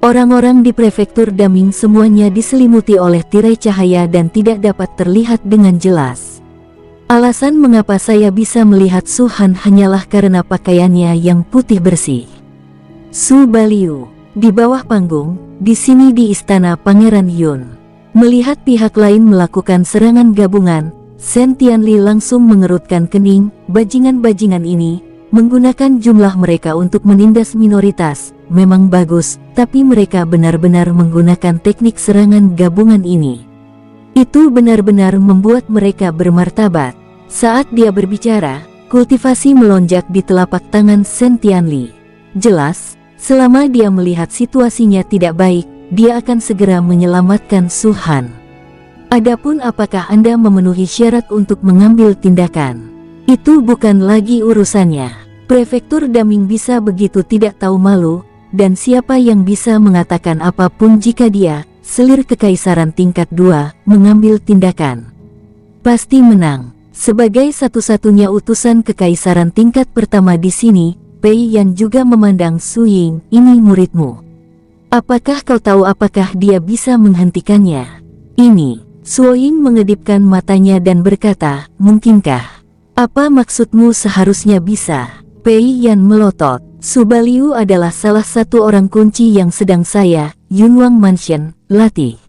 Orang-orang di prefektur Daming semuanya diselimuti oleh tirai cahaya dan tidak dapat terlihat dengan jelas. Alasan mengapa saya bisa melihat Su-Han hanyalah karena pakaiannya yang putih bersih. Su Baliu, di bawah panggung, di sini di istana Pangeran Yun. Melihat pihak lain melakukan serangan gabungan, Shen Tianli langsung mengerutkan kening. Bajingan-bajingan ini, menggunakan jumlah mereka untuk menindas minoritas, memang bagus, tapi mereka benar-benar menggunakan teknik serangan gabungan ini. Itu benar-benar membuat mereka bermartabat. Saat dia berbicara, kultivasi melonjak di telapak tangan Shen Tianli. Jelas, selama dia melihat situasinya tidak baik, dia akan segera menyelamatkan Su-Han. Adapun apakah Anda memenuhi syarat untuk mengambil tindakan, itu bukan lagi urusannya. Prefektur Daming bisa begitu tidak tahu malu, dan siapa yang bisa mengatakan apapun jika dia, selir kekaisaran tingkat 2, mengambil tindakan. Pasti menang. Sebagai satu-satunya utusan kekaisaran tingkat pertama di sini, Pei Yan juga memandang Su Ying, "Ini muridmu. Apakah kau tahu apakah dia bisa menghentikannya?" Ini. Su Ying mengedipkan matanya dan berkata, "Mungkinkah? Apa maksudmu seharusnya bisa?" Pei Yan melotot. Su Baliu adalah salah satu orang kunci yang sedang saya, Yunwang Mansion, latih.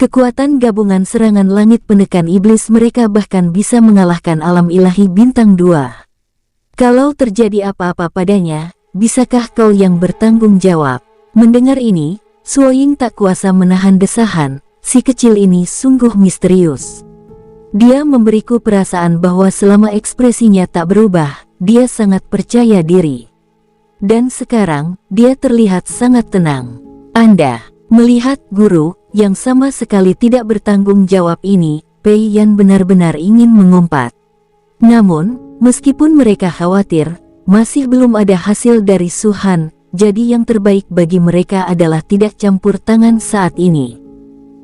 Kekuatan gabungan serangan langit penekan iblis mereka bahkan bisa mengalahkan alam ilahi bintang 2. Kalau terjadi apa-apa padanya, bisakah kau yang bertanggung jawab? Mendengar ini, Suoying tak kuasa menahan desahan, si kecil ini sungguh misterius. Dia memberiku perasaan bahwa selama ekspresinya tak berubah, dia sangat percaya diri. Dan sekarang, dia terlihat sangat tenang. Anda melihat guru yang sama sekali tidak bertanggung jawab ini, Pei Yan benar-benar ingin mengumpat. Namun, meskipun mereka khawatir, masih belum ada hasil dari Su Han, jadi yang terbaik bagi mereka adalah tidak campur tangan saat ini.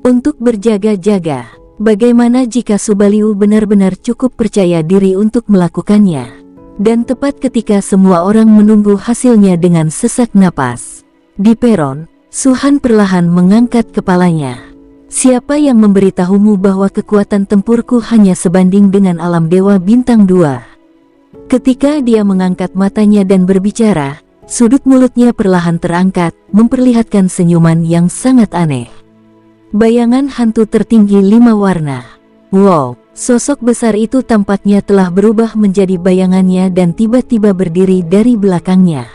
Untuk berjaga-jaga, bagaimana jika Subaliu benar-benar cukup percaya diri untuk melakukannya? Dan tepat ketika semua orang menunggu hasilnya dengan sesak napas, di peron, Su Han perlahan mengangkat kepalanya. Siapa yang memberitahumu bahwa kekuatan tempurku hanya sebanding dengan alam dewa bintang 2? Ketika dia mengangkat matanya dan berbicara, sudut mulutnya perlahan terangkat, memperlihatkan senyuman yang sangat aneh. Bayangan hantu tertinggi 5 warna. Wow, sosok besar itu tampaknya telah berubah menjadi bayangannya dan tiba-tiba berdiri dari belakangnya.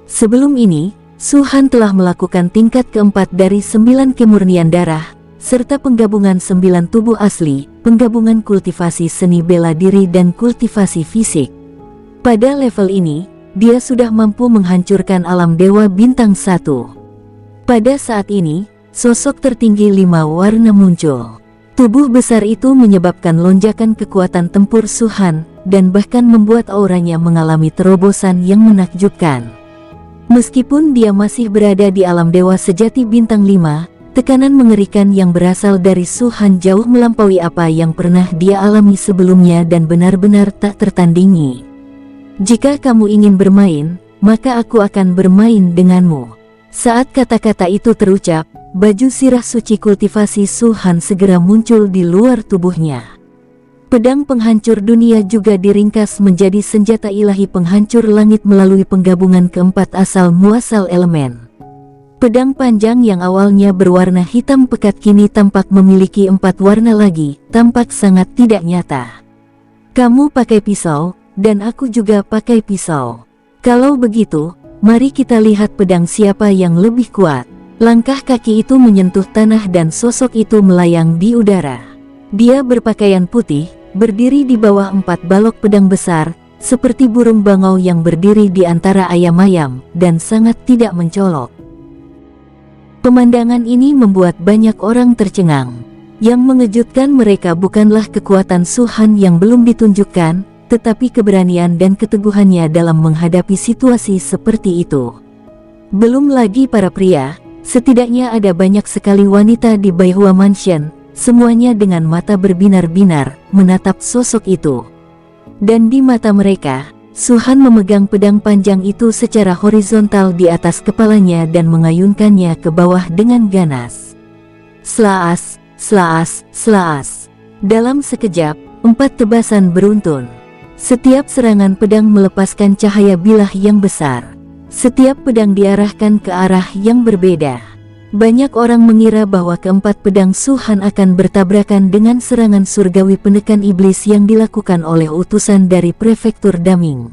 Sebelum ini, Su Han telah melakukan tingkat keempat dari 9 kemurnian darah, serta penggabungan 9 tubuh asli, penggabungan kultivasi seni bela diri dan kultivasi fisik. Pada level ini, dia sudah mampu menghancurkan alam dewa bintang 1. Pada saat ini, sosok tertinggi 5 warna muncul. Tubuh besar itu menyebabkan lonjakan kekuatan tempur Su Han, dan bahkan membuat auranya mengalami terobosan yang menakjubkan. Meskipun dia masih berada di alam dewa sejati bintang 5, tekanan mengerikan yang berasal dari Su Han jauh melampaui apa yang pernah dia alami sebelumnya dan benar-benar tak tertandingi. Jika kamu ingin bermain, maka aku akan bermain denganmu. Saat kata-kata itu terucap, baju sirah suci kultivasi Su Han segera muncul di luar tubuhnya. Pedang penghancur dunia juga diringkas menjadi senjata ilahi penghancur langit melalui penggabungan keempat asal muasal elemen. Pedang panjang yang awalnya berwarna hitam pekat kini tampak memiliki 4 warna lagi, tampak sangat tidak nyata. Kamu pakai pisau, dan aku juga pakai pisau. Kalau begitu, mari kita lihat pedang siapa yang lebih kuat. Langkah kaki itu menyentuh tanah dan sosok itu melayang di udara. Dia berpakaian putih, berdiri di bawah 4 balok pedang besar, seperti burung bangau yang berdiri di antara ayam-ayam, dan sangat tidak mencolok. Pemandangan ini membuat banyak orang tercengang. Yang mengejutkan mereka bukanlah kekuatan Su Han yang belum ditunjukkan, tetapi keberanian dan keteguhannya dalam menghadapi situasi seperti itu. Belum lagi para pria, setidaknya ada banyak sekali wanita di Baihua Mansion, semuanya dengan mata berbinar-binar, menatap sosok itu. Dan di mata mereka, Su Han memegang pedang panjang itu secara horizontal di atas kepalanya dan mengayunkannya ke bawah dengan ganas. Slaas, slaas, slaas. Dalam sekejap, 4 tebasan beruntun. Setiap serangan pedang melepaskan cahaya bilah yang besar. Setiap pedang diarahkan ke arah yang berbeda. Banyak orang mengira bahwa keempat pedang Su Han akan bertabrakan dengan serangan surgawi penekan iblis yang dilakukan oleh utusan dari prefektur Daming.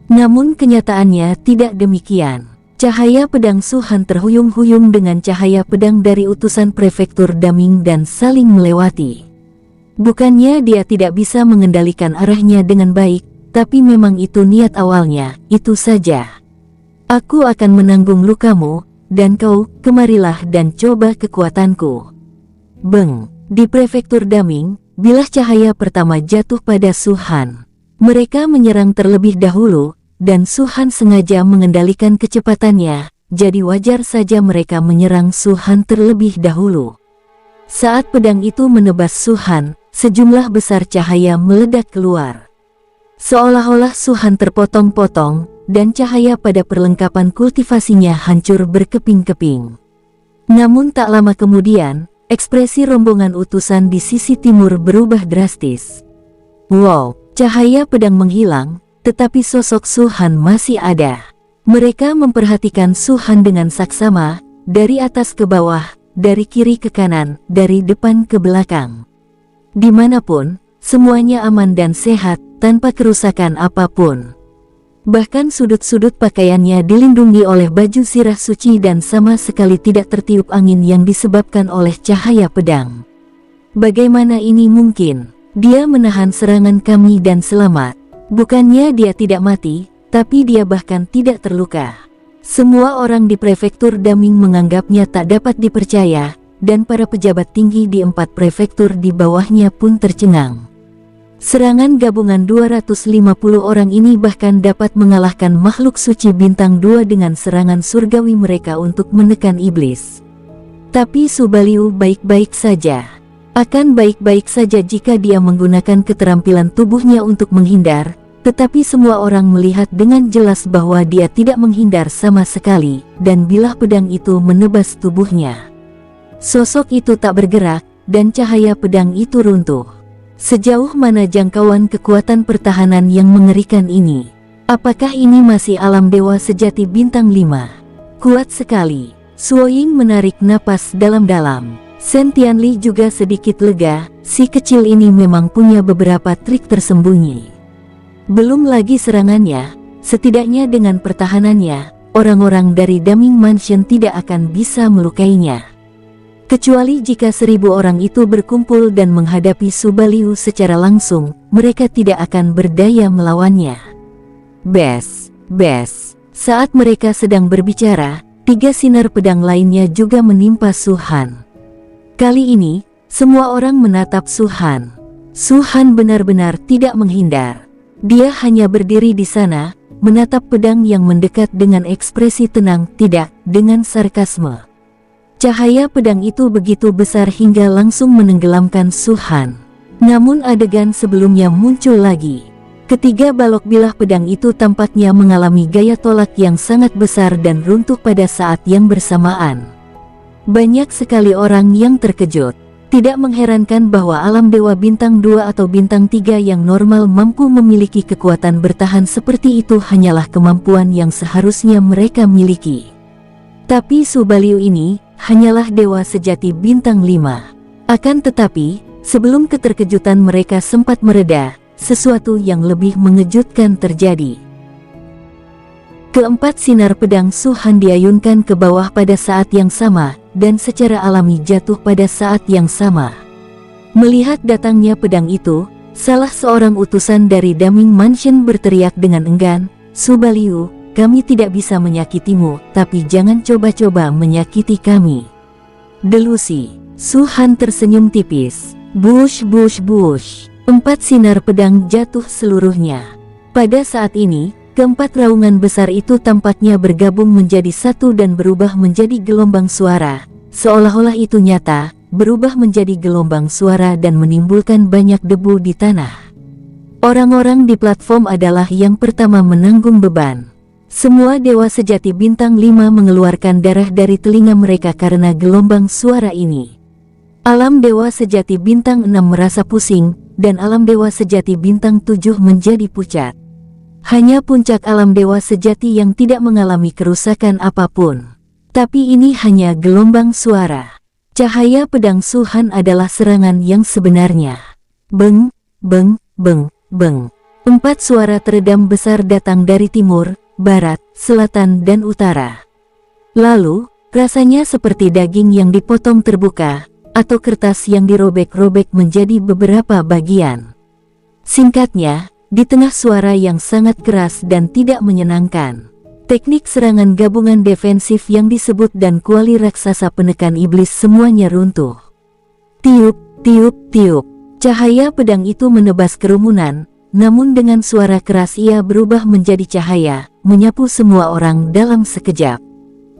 Namun kenyataannya tidak demikian. Cahaya pedang Su Han terhuyung-huyung dengan cahaya pedang dari utusan prefektur Daming dan saling melewati. Bukannya dia tidak bisa mengendalikan arahnya dengan baik, tapi memang itu niat awalnya, itu saja. Aku akan menanggung lukamu, dan kau, kemarilah dan coba kekuatanku. Beng, di prefektur Daming, bilah cahaya pertama jatuh pada Su Han. Mereka menyerang terlebih dahulu, dan Su Han sengaja mengendalikan kecepatannya, jadi wajar saja mereka menyerang Su Han terlebih dahulu. Saat pedang itu menebas Su Han, sejumlah besar cahaya meledak keluar. Seolah-olah Su Han terpotong-potong, dan cahaya pada perlengkapan kultivasinya hancur berkeping-keping. Namun tak lama kemudian, ekspresi rombongan utusan di sisi timur berubah drastis. Wow, cahaya pedang menghilang, tetapi sosok Su Han masih ada. Mereka memperhatikan Su Han dengan saksama, dari atas ke bawah, dari kiri ke kanan, dari depan ke belakang. Dimanapun, semuanya aman dan sehat, tanpa kerusakan apapun. Bahkan sudut-sudut pakaiannya dilindungi oleh baju sirah suci dan sama sekali tidak tertiup angin yang disebabkan oleh cahaya pedang. Bagaimana ini mungkin? Dia menahan serangan kami dan selamat. Bukannya dia tidak mati, tapi dia bahkan tidak terluka. Semua orang di prefektur Daming menganggapnya tak dapat dipercaya, dan para pejabat tinggi di 4 prefektur di bawahnya pun tercengang. Serangan gabungan 250 orang ini bahkan dapat mengalahkan makhluk suci bintang 2 dengan serangan surgawi mereka untuk menekan iblis. Tapi Subaliu baik-baik saja. Akan baik-baik saja jika dia menggunakan keterampilan tubuhnya untuk menghindar, tetapi semua orang melihat dengan jelas bahwa dia tidak menghindar sama sekali, dan bilah pedang itu menebas tubuhnya. Sosok itu tak bergerak, dan cahaya pedang itu runtuh. Sejauh mana jangkauan kekuatan pertahanan yang mengerikan ini? Apakah ini masih alam dewa sejati bintang 5? Kuat sekali. Suoying menarik napas dalam-dalam. Sen Tianli juga sedikit lega, si kecil ini memang punya beberapa trik tersembunyi. Belum lagi serangannya, setidaknya dengan pertahanannya, orang-orang dari Daming Mansion tidak akan bisa melukainya. Kecuali jika 1000 orang itu berkumpul dan menghadapi Subaliu secara langsung, mereka tidak akan berdaya melawannya. Bes. Saat mereka sedang berbicara, 3 sinar pedang lainnya juga menimpa Su Han. Kali ini, semua orang menatap Su Han. Su Han benar-benar tidak menghindar. Dia hanya berdiri di sana, menatap pedang yang mendekat dengan ekspresi tenang, tidak dengan sarkasme. Cahaya pedang itu begitu besar hingga langsung menenggelamkan Su Han. Namun adegan sebelumnya muncul lagi. Ketiga balok bilah pedang itu tampaknya mengalami gaya tolak yang sangat besar dan runtuh pada saat yang bersamaan. Banyak sekali orang yang terkejut. Tidak mengherankan bahwa alam dewa bintang 2 atau bintang 3 yang normal mampu memiliki kekuatan bertahan seperti itu hanyalah kemampuan yang seharusnya mereka miliki. Tapi Subaliu ini hanyalah dewa sejati bintang 5. Akan tetapi, sebelum keterkejutan mereka sempat mereda, sesuatu yang lebih mengejutkan terjadi. Keempat sinar pedang Su Han diayunkan ke bawah pada saat yang sama, dan secara alami jatuh pada saat yang sama. Melihat datangnya pedang itu, salah seorang utusan dari Daming Mansion berteriak dengan enggan, "Subaliu, kami tidak bisa menyakitimu, tapi jangan coba-coba menyakiti kami." Delusi. Su Han tersenyum tipis. Bush. 4 sinar pedang jatuh seluruhnya. Pada saat ini, keempat raungan besar itu tampaknya bergabung menjadi satu dan berubah menjadi gelombang suara, seolah-olah itu nyata, berubah menjadi gelombang suara dan menimbulkan banyak debu di tanah. Orang-orang di platform adalah yang pertama menanggung beban. Semua dewa sejati bintang 5 mengeluarkan darah dari telinga mereka karena gelombang suara ini. Alam dewa sejati bintang 6 merasa pusing, dan alam dewa sejati bintang 7 menjadi pucat. Hanya puncak alam dewa sejati yang tidak mengalami kerusakan apapun. Tapi ini hanya gelombang suara. Cahaya pedang Su Han adalah serangan yang sebenarnya. Beng. 4 suara teredam besar datang dari timur, barat, selatan dan utara. Lalu, rasanya seperti daging yang dipotong terbuka, atau kertas yang dirobek-robek menjadi beberapa bagian. Singkatnya, di tengah suara yang sangat keras dan tidak menyenangkan, teknik serangan gabungan defensif yang disebut dan kuali raksasa penekan iblis semuanya runtuh. Tiup. Cahaya pedang itu menebas kerumunan, namun dengan suara keras ia berubah menjadi cahaya, menyapu semua orang dalam sekejap.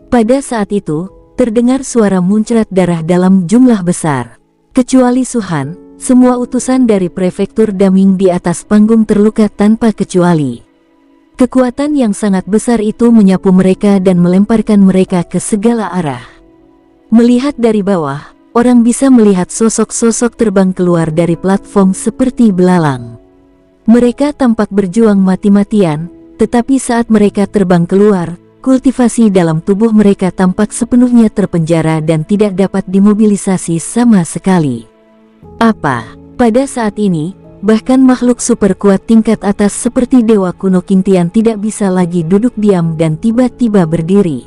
Pada saat itu, terdengar suara muncrat darah dalam jumlah besar. Kecuali Su Han, semua utusan dari prefektur Daming di atas panggung terluka tanpa kecuali. Kekuatan yang sangat besar itu menyapu mereka dan melemparkan mereka ke segala arah. Melihat dari bawah, orang bisa melihat sosok-sosok terbang keluar dari platform seperti belalang. Mereka tampak berjuang mati-matian, tetapi saat mereka terbang keluar, kultivasi dalam tubuh mereka tampak sepenuhnya terpenjara dan tidak dapat dimobilisasi sama sekali. Pada saat ini, bahkan makhluk super kuat tingkat atas seperti Dewa Kuno Qingtian tidak bisa lagi duduk diam dan tiba-tiba berdiri.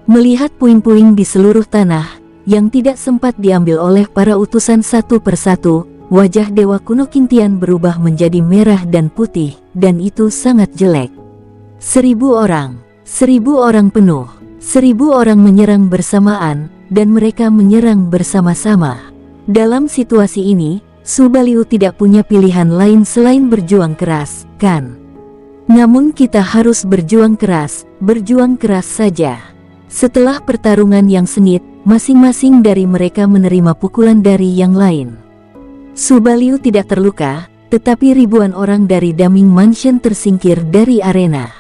Melihat puing-puing di seluruh tanah, yang tidak sempat diambil oleh para utusan satu persatu, wajah Dewa Kuno Qingtian berubah menjadi merah dan putih, dan itu sangat jelek. 1000 orang penuh, 1000 orang menyerang bersamaan, dan mereka menyerang bersama-sama. Dalam situasi ini, Su Baliu tidak punya pilihan lain selain berjuang keras, kan? Namun kita harus berjuang keras saja. Setelah pertarungan yang sengit, masing-masing dari mereka menerima pukulan dari yang lain. Su Baliu tidak terluka, tetapi ribuan orang dari Daming Mansion tersingkir dari arena.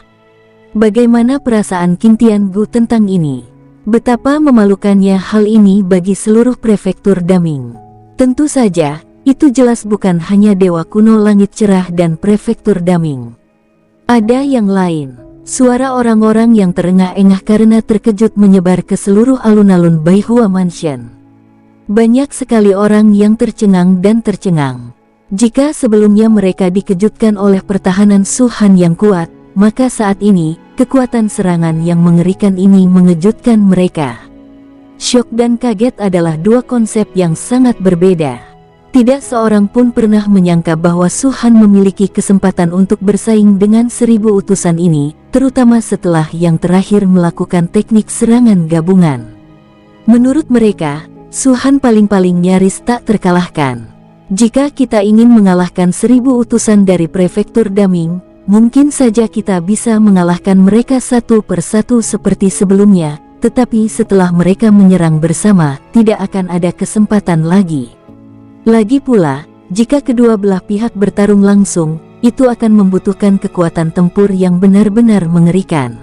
Bagaimana perasaan Qingtian Gu tentang ini? Betapa memalukannya hal ini bagi seluruh prefektur Daming. Tentu saja, itu jelas bukan hanya Dewa Kuno Langit Cerah dan prefektur Daming. Ada yang lain. Suara orang-orang yang terengah-engah karena terkejut menyebar ke seluruh alun-alun Baihua Mansion. Banyak sekali orang yang tercengang dan tercengang. Jika sebelumnya mereka dikejutkan oleh pertahanan Su Han yang kuat, maka saat ini, kekuatan serangan yang mengerikan ini mengejutkan mereka. Syok dan kaget adalah dua konsep yang sangat berbeda. Tidak seorang pun pernah menyangka bahwa Su Han memiliki kesempatan untuk bersaing dengan 1000 utusan ini, terutama setelah yang terakhir melakukan teknik serangan gabungan. Menurut mereka, Su Han paling-paling nyaris tak terkalahkan. Jika kita ingin mengalahkan 1000 utusan dari prefektur Daming, mungkin saja kita bisa mengalahkan mereka satu persatu seperti sebelumnya, tetapi setelah mereka menyerang bersama, tidak akan ada kesempatan lagi. Lagi pula, jika kedua belah pihak bertarung langsung, itu akan membutuhkan kekuatan tempur yang benar-benar mengerikan.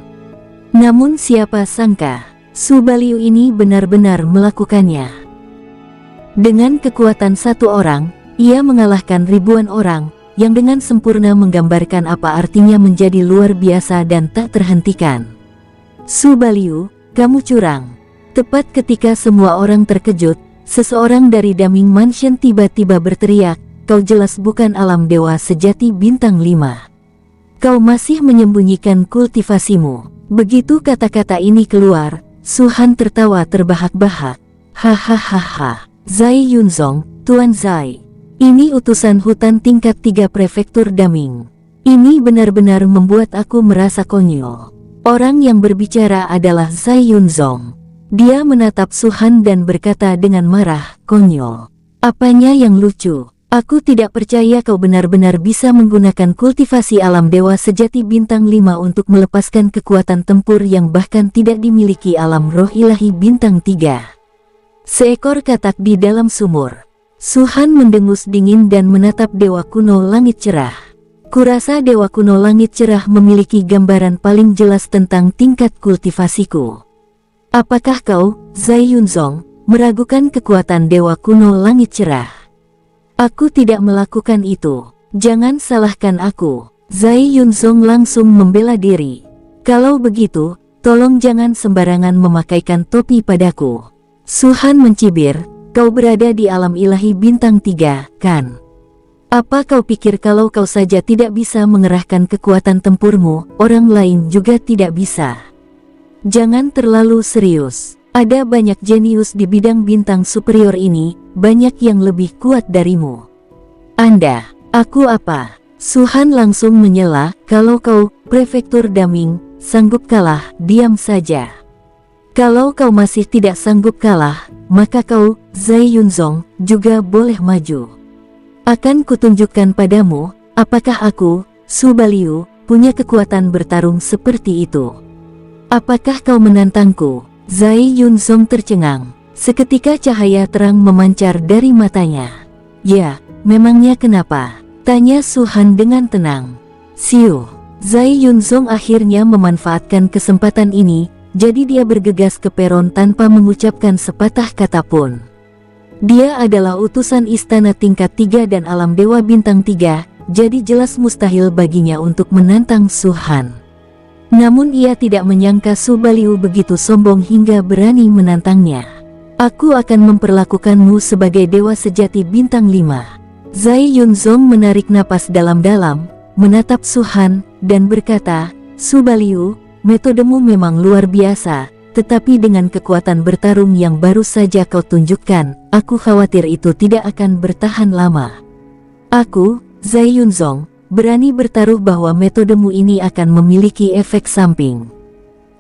Namun siapa sangka, Su Baliu ini benar-benar melakukannya. Dengan kekuatan satu orang, ia mengalahkan ribuan orang, yang dengan sempurna menggambarkan apa artinya menjadi luar biasa dan tak terhentikan. Su Baliu, kamu curang. Tepat ketika semua orang terkejut, seseorang dari Daming Mansion tiba-tiba berteriak, kau jelas bukan alam dewa sejati bintang 5. Kau masih menyembunyikan kultivasimu. Begitu kata-kata ini keluar, Su Han tertawa terbahak-bahak. Hahaha, Zai Yunzong, Tuan Zai. Ini utusan hutan tingkat 3 prefektur Daming. Ini benar-benar membuat aku merasa konyol. Orang yang berbicara adalah Zai Yunzong. Dia menatap Su Han dan berkata dengan marah, konyol. Apanya yang lucu? Aku tidak percaya kau benar-benar bisa menggunakan kultivasi alam dewa sejati bintang 5 untuk melepaskan kekuatan tempur yang bahkan tidak dimiliki alam roh ilahi bintang 3. Seekor katak di dalam sumur. Su Han mendengus dingin dan menatap Dewa Kuno Langit Cerah. Kurasa Dewa Kuno Langit Cerah memiliki gambaran paling jelas tentang tingkat kultivasiku. Apakah kau, Zai Yunzong, meragukan kekuatan Dewa Kuno Langit Cerah? Aku tidak melakukan itu. Jangan salahkan aku. Zai Yunzong langsung membela diri. Kalau begitu, tolong jangan sembarangan memakaikan topi padaku. Su Han mencibir, kau berada di alam ilahi bintang 3, kan? Apa kau pikir kalau kau saja tidak bisa mengerahkan kekuatan tempurmu, orang lain juga tidak bisa? Jangan terlalu serius. Ada banyak jenius di bidang bintang superior ini, banyak yang lebih kuat darimu. Anda, aku apa? Su Han langsung menyela, kalau kau, prefektur Daming, sanggup kalah, diam saja. Kalau kau masih tidak sanggup kalah, maka kau, Zai Yunzong, juga boleh maju. Akan kutunjukkan padamu, apakah aku, Su Baliu, punya kekuatan bertarung seperti itu. Apakah kau menantangku? Zai Yunzong tercengang. Seketika cahaya terang memancar dari matanya. Ya, memangnya kenapa? Tanya Su Han dengan tenang. Siu. Zai Yunzong akhirnya memanfaatkan kesempatan ini, jadi dia bergegas ke peron tanpa mengucapkan sepatah kata pun. Dia adalah utusan istana tingkat 3 dan alam dewa bintang 3, jadi jelas mustahil baginya untuk menantang Su Han. Namun ia tidak menyangka Su Baliu begitu sombong hingga berani menantangnya. Aku akan memperlakukanmu sebagai dewa sejati bintang 5. Zai Yunzong menarik napas dalam-dalam, menatap Su Han, dan berkata, Su Baliu, metodemu memang luar biasa, tetapi dengan kekuatan bertarung yang baru saja kau tunjukkan, aku khawatir itu tidak akan bertahan lama. Aku, Zai Yunzong, berani bertaruh bahwa metodemu ini akan memiliki efek samping.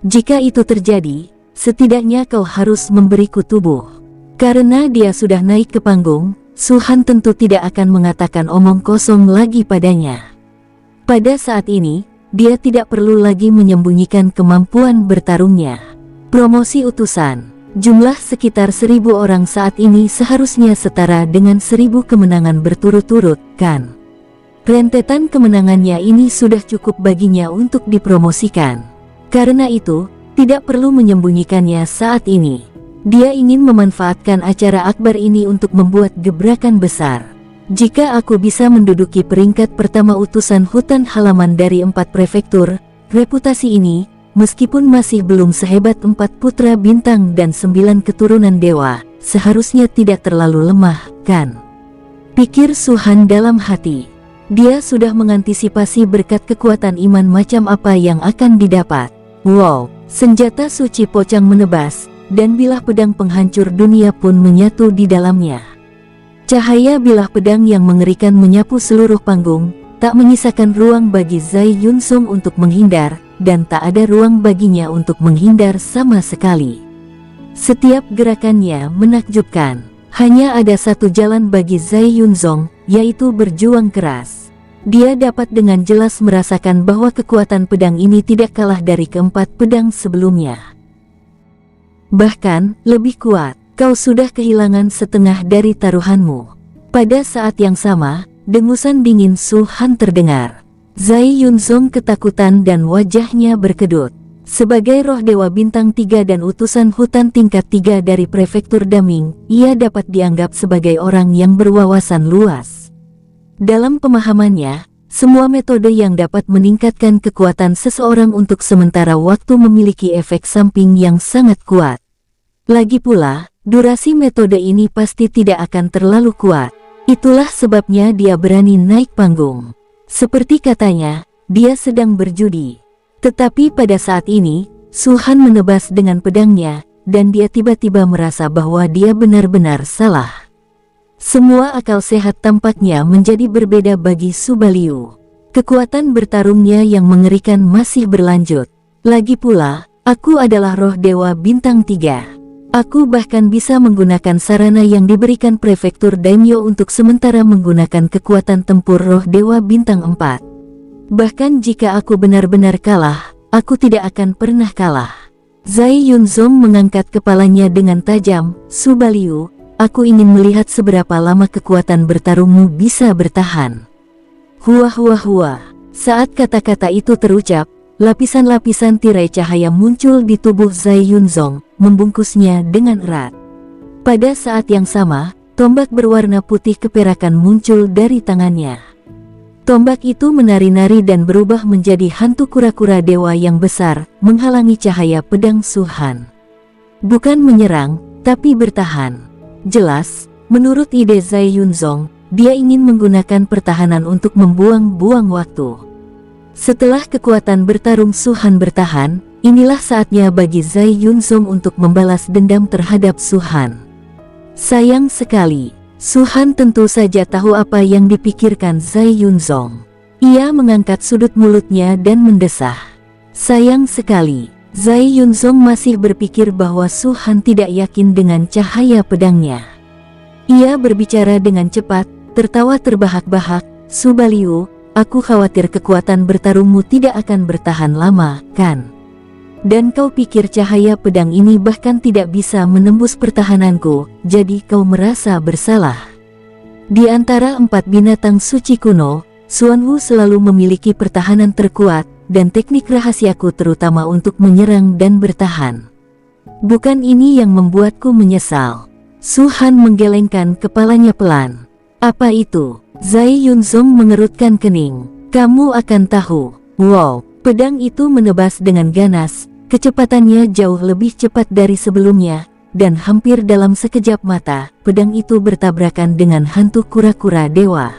Jika itu terjadi, setidaknya kau harus memberiku tubuh. Karena dia sudah naik ke panggung, Su Han tentu tidak akan mengatakan omong kosong lagi padanya. Pada saat ini, dia tidak perlu lagi menyembunyikan kemampuan bertarungnya. Promosi utusan. Jumlah sekitar 1000 orang saat ini seharusnya setara dengan 1000 kemenangan berturut-turut, kan? Rentetan kemenangannya ini sudah cukup baginya untuk dipromosikan. Karena itu, tidak perlu menyembunyikannya saat ini. Dia ingin memanfaatkan acara akbar ini untuk membuat gebrakan besar. Jika aku bisa menduduki peringkat pertama utusan hutan halaman dari 4 prefektur, reputasi ini, meskipun masih belum sehebat 4 putra bintang dan 9 keturunan dewa, seharusnya tidak terlalu lemah, kan? Pikir Su Han dalam hati. Dia sudah mengantisipasi berkat kekuatan iman macam apa yang akan didapat. Wow, senjata suci pocang menebas, dan bilah pedang penghancur dunia pun menyatu di dalamnya. Cahaya bilah pedang yang mengerikan menyapu seluruh panggung, tak menyisakan ruang bagi Zai Yunzong untuk menghindar, dan tak ada ruang baginya untuk menghindar sama sekali. Setiap gerakannya menakjubkan. Hanya ada satu jalan bagi Zai Yunzong, yaitu berjuang keras. Dia dapat dengan jelas merasakan bahwa kekuatan pedang ini tidak kalah dari keempat pedang sebelumnya. Bahkan, lebih kuat. Kau sudah kehilangan setengah dari taruhanmu. Pada saat yang sama, dengusan dingin Su Han terdengar. Zai Yunzong ketakutan dan wajahnya berkedut. Sebagai roh dewa bintang 3 dan utusan hutan tingkat 3 dari prefektur Daming, ia dapat dianggap sebagai orang yang berwawasan luas. Dalam pemahamannya, semua metode yang dapat meningkatkan kekuatan seseorang untuk sementara waktu memiliki efek samping yang sangat kuat. Lagi pula, durasi metode ini pasti tidak akan terlalu kuat. Itulah sebabnya dia berani naik panggung. Seperti katanya, dia sedang berjudi. Tetapi pada saat ini, Su Han menebas dengan pedangnya, dan dia tiba-tiba merasa bahwa dia benar-benar salah. Semua akal sehat tampaknya menjadi berbeda bagi Su Baliu. Kekuatan bertarungnya yang mengerikan masih berlanjut. Lagi pula, aku adalah roh dewa bintang 3. Aku bahkan bisa menggunakan sarana yang diberikan prefektur Daimyo untuk sementara menggunakan kekuatan tempur roh dewa bintang 4. Bahkan jika aku benar-benar kalah, aku tidak akan pernah kalah. Zai Yunzong mengangkat kepalanya dengan tajam. Su Baliu, aku ingin melihat seberapa lama kekuatan bertarungmu bisa bertahan. Hua hua hua. Saat kata-kata itu terucap, lapisan-lapisan tirai cahaya muncul di tubuh Zai Yunzong, membungkusnya dengan erat. Pada saat yang sama, tombak berwarna putih keperakan muncul dari tangannya. Tombak itu menari-nari dan berubah menjadi hantu kura-kura dewa yang besar, menghalangi cahaya pedang Su Han. Bukan menyerang, tapi bertahan. Jelas, menurut ide Zai Yunzong, dia ingin menggunakan pertahanan untuk membuang-buang waktu. Setelah kekuatan bertarung Su Han bertahan, inilah saatnya bagi Zai Yunzong untuk membalas dendam terhadap Su Han. Sayang sekali, Su Han tentu saja tahu apa yang dipikirkan Zai Yunzong. Ia mengangkat sudut mulutnya dan mendesah. Sayang sekali, Zai Yunzong masih berpikir bahwa Su Han tidak yakin dengan cahaya pedangnya. Ia berbicara dengan cepat, tertawa terbahak-bahak. Su Baliu, aku khawatir kekuatan bertarungmu tidak akan bertahan lama, kan? Dan kau pikir cahaya pedang ini bahkan tidak bisa menembus pertahananku, jadi kau merasa bersalah. Di antara 4 binatang suci kuno, Xuanwu selalu memiliki pertahanan terkuat, dan teknik rahasiaku terutama untuk menyerang dan bertahan. Bukan ini yang membuatku menyesal. Su Han menggelengkan kepalanya pelan. Apa itu? Zai Yunzong mengerutkan kening. Kamu akan tahu. Wow, Pedang itu menebas dengan ganas, kecepatannya jauh lebih cepat dari sebelumnya, dan hampir dalam sekejap mata, pedang itu bertabrakan dengan hantu kura-kura dewa.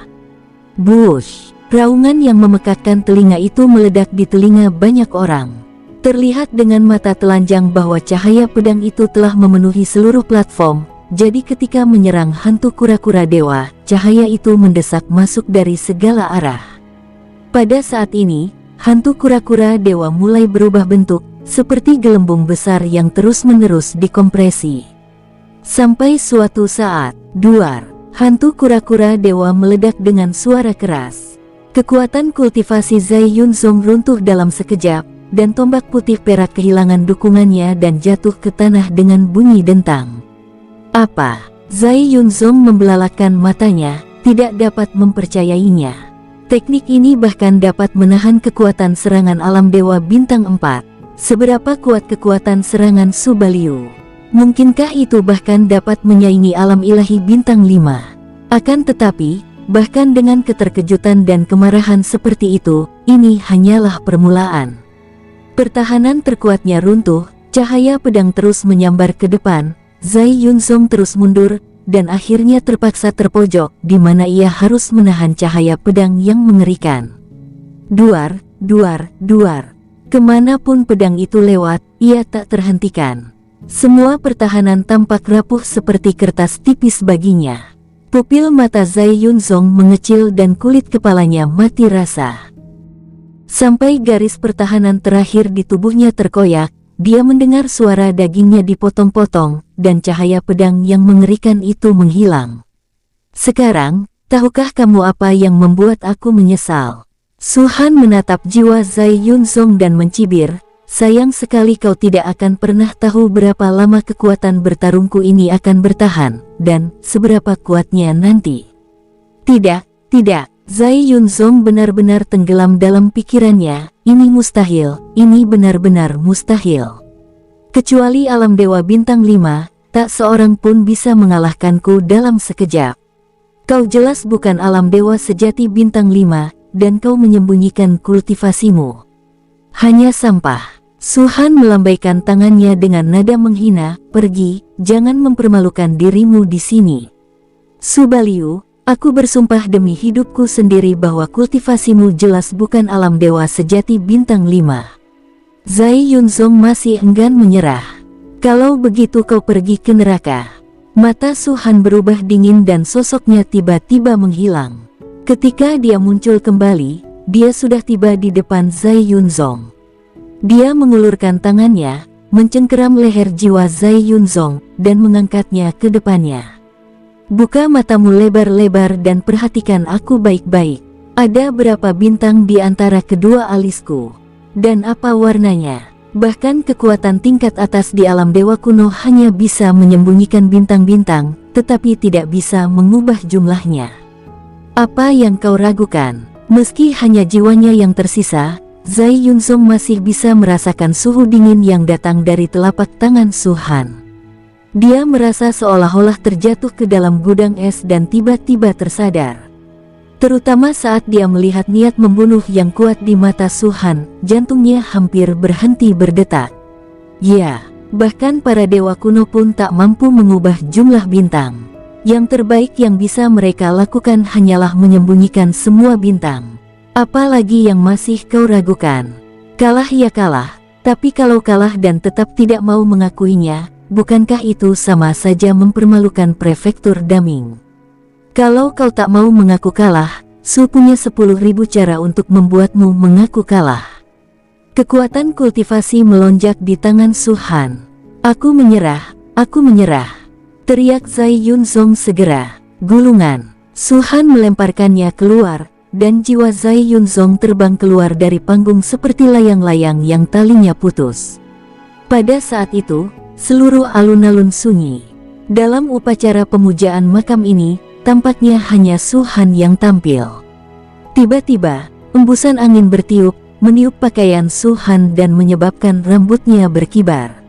Bush! Raungan yang memekakkan telinga itu meledak di telinga banyak orang. Terlihat dengan mata telanjang bahwa cahaya pedang itu telah memenuhi seluruh platform, jadi ketika menyerang hantu kura-kura dewa, cahaya itu mendesak masuk dari segala arah. Pada saat ini, hantu kura-kura dewa mulai berubah bentuk, seperti gelembung besar yang terus-menerus dikompresi. Sampai suatu saat, duar, hantu kura-kura dewa meledak dengan suara keras. Kekuatan kultivasi Zai Yunzong runtuh dalam sekejap, dan tombak putih perak kehilangan dukungannya dan jatuh ke tanah dengan bunyi dentang. Apa? Zai Yunzong membelalakan matanya, tidak dapat mempercayainya. Teknik ini bahkan dapat menahan kekuatan serangan alam Dewa Bintang 4. Seberapa kuat kekuatan serangan Subaliu? Mungkinkah itu bahkan dapat menyaingi alam ilahi Bintang 5? Akan tetapi, bahkan dengan keterkejutan dan kemarahan seperti itu, ini hanyalah permulaan. Pertahanan terkuatnya runtuh, cahaya pedang terus menyambar ke depan, Zai Yunzong terus mundur, dan akhirnya terpaksa terpojok, di mana ia harus menahan cahaya pedang yang mengerikan. Duar, duar, duar. Kemanapun pedang itu lewat, ia tak terhentikan. Semua pertahanan tampak rapuh seperti kertas tipis baginya. Pupil mata Zai Yunzong mengecil dan kulit kepalanya mati rasa. Sampai garis pertahanan terakhir di tubuhnya terkoyak, dia mendengar suara dagingnya dipotong-potong, dan cahaya pedang yang mengerikan itu menghilang. Sekarang, tahukah kamu apa yang membuat aku menyesal? Su-Han menatap jiwa Zai Yunzong dan mencibir, sayang sekali kau tidak akan pernah tahu berapa lama kekuatan bertarungku ini akan bertahan, dan seberapa kuatnya nanti. Tidak, tidak, Zai Yunzong benar-benar tenggelam dalam pikirannya, ini mustahil, ini benar-benar mustahil. Kecuali alam Dewa Bintang 5, tak seorang pun bisa mengalahkanku dalam sekejap. Kau jelas bukan alam Dewa sejati Bintang 5, dan kau menyembunyikan kultivasimu. Hanya sampah. Su-Han melambaikan tangannya dengan nada menghina, pergi, jangan mempermalukan dirimu di sini. Subaliu, aku bersumpah demi hidupku sendiri bahwa kultivasimu jelas bukan alam dewa sejati Bintang 5. Zai Yunzong masih enggan menyerah. Kalau begitu kau pergi ke neraka. Mata Su-Han berubah dingin dan sosoknya tiba-tiba menghilang. Ketika dia muncul kembali, dia sudah tiba di depan Zai Yunzong. Dia mengulurkan tangannya, mencengkeram leher jiwa Zai Yunzong, dan mengangkatnya ke depannya. Buka matamu lebar-lebar dan perhatikan aku baik-baik. Ada berapa bintang di antara kedua alisku? Dan apa warnanya? Bahkan kekuatan tingkat atas di alam dewa kuno hanya bisa menyembunyikan bintang-bintang, tetapi tidak bisa mengubah jumlahnya. Apa yang kau ragukan? Meski hanya jiwanya yang tersisa, Zai Yunzong masih bisa merasakan suhu dingin yang datang dari telapak tangan Su-Han. Dia merasa seolah-olah terjatuh ke dalam gudang es dan tiba-tiba tersadar. Terutama saat dia melihat niat membunuh yang kuat di mata Su-Han, jantungnya hampir berhenti berdetak. Ya, bahkan para dewa kuno pun tak mampu mengubah jumlah bintang. Yang terbaik yang bisa mereka lakukan hanyalah menyembunyikan semua bintang. Apalagi yang masih kau ragukan? Kalah ya kalah, tapi kalau kalah dan tetap tidak mau mengakuinya, bukankah itu sama saja mempermalukan prefektur Daming? Kalau kau tak mau mengaku kalah, Su punya 10.000 cara untuk membuatmu mengaku kalah. Kekuatan kultivasi melonjak di tangan Su-Han. Aku menyerah, teriak Zai Yunzong segera. Gulungan. Su-Han melemparkannya keluar, dan jiwa Zai Yunzong terbang keluar dari panggung seperti layang-layang yang talinya putus. Pada saat itu, seluruh alun-alun sunyi. Dalam upacara pemujaan makam ini, tampaknya hanya Su-Han yang tampil. Tiba-tiba, embusan angin bertiup, meniup pakaian Su-Han dan menyebabkan rambutnya berkibar.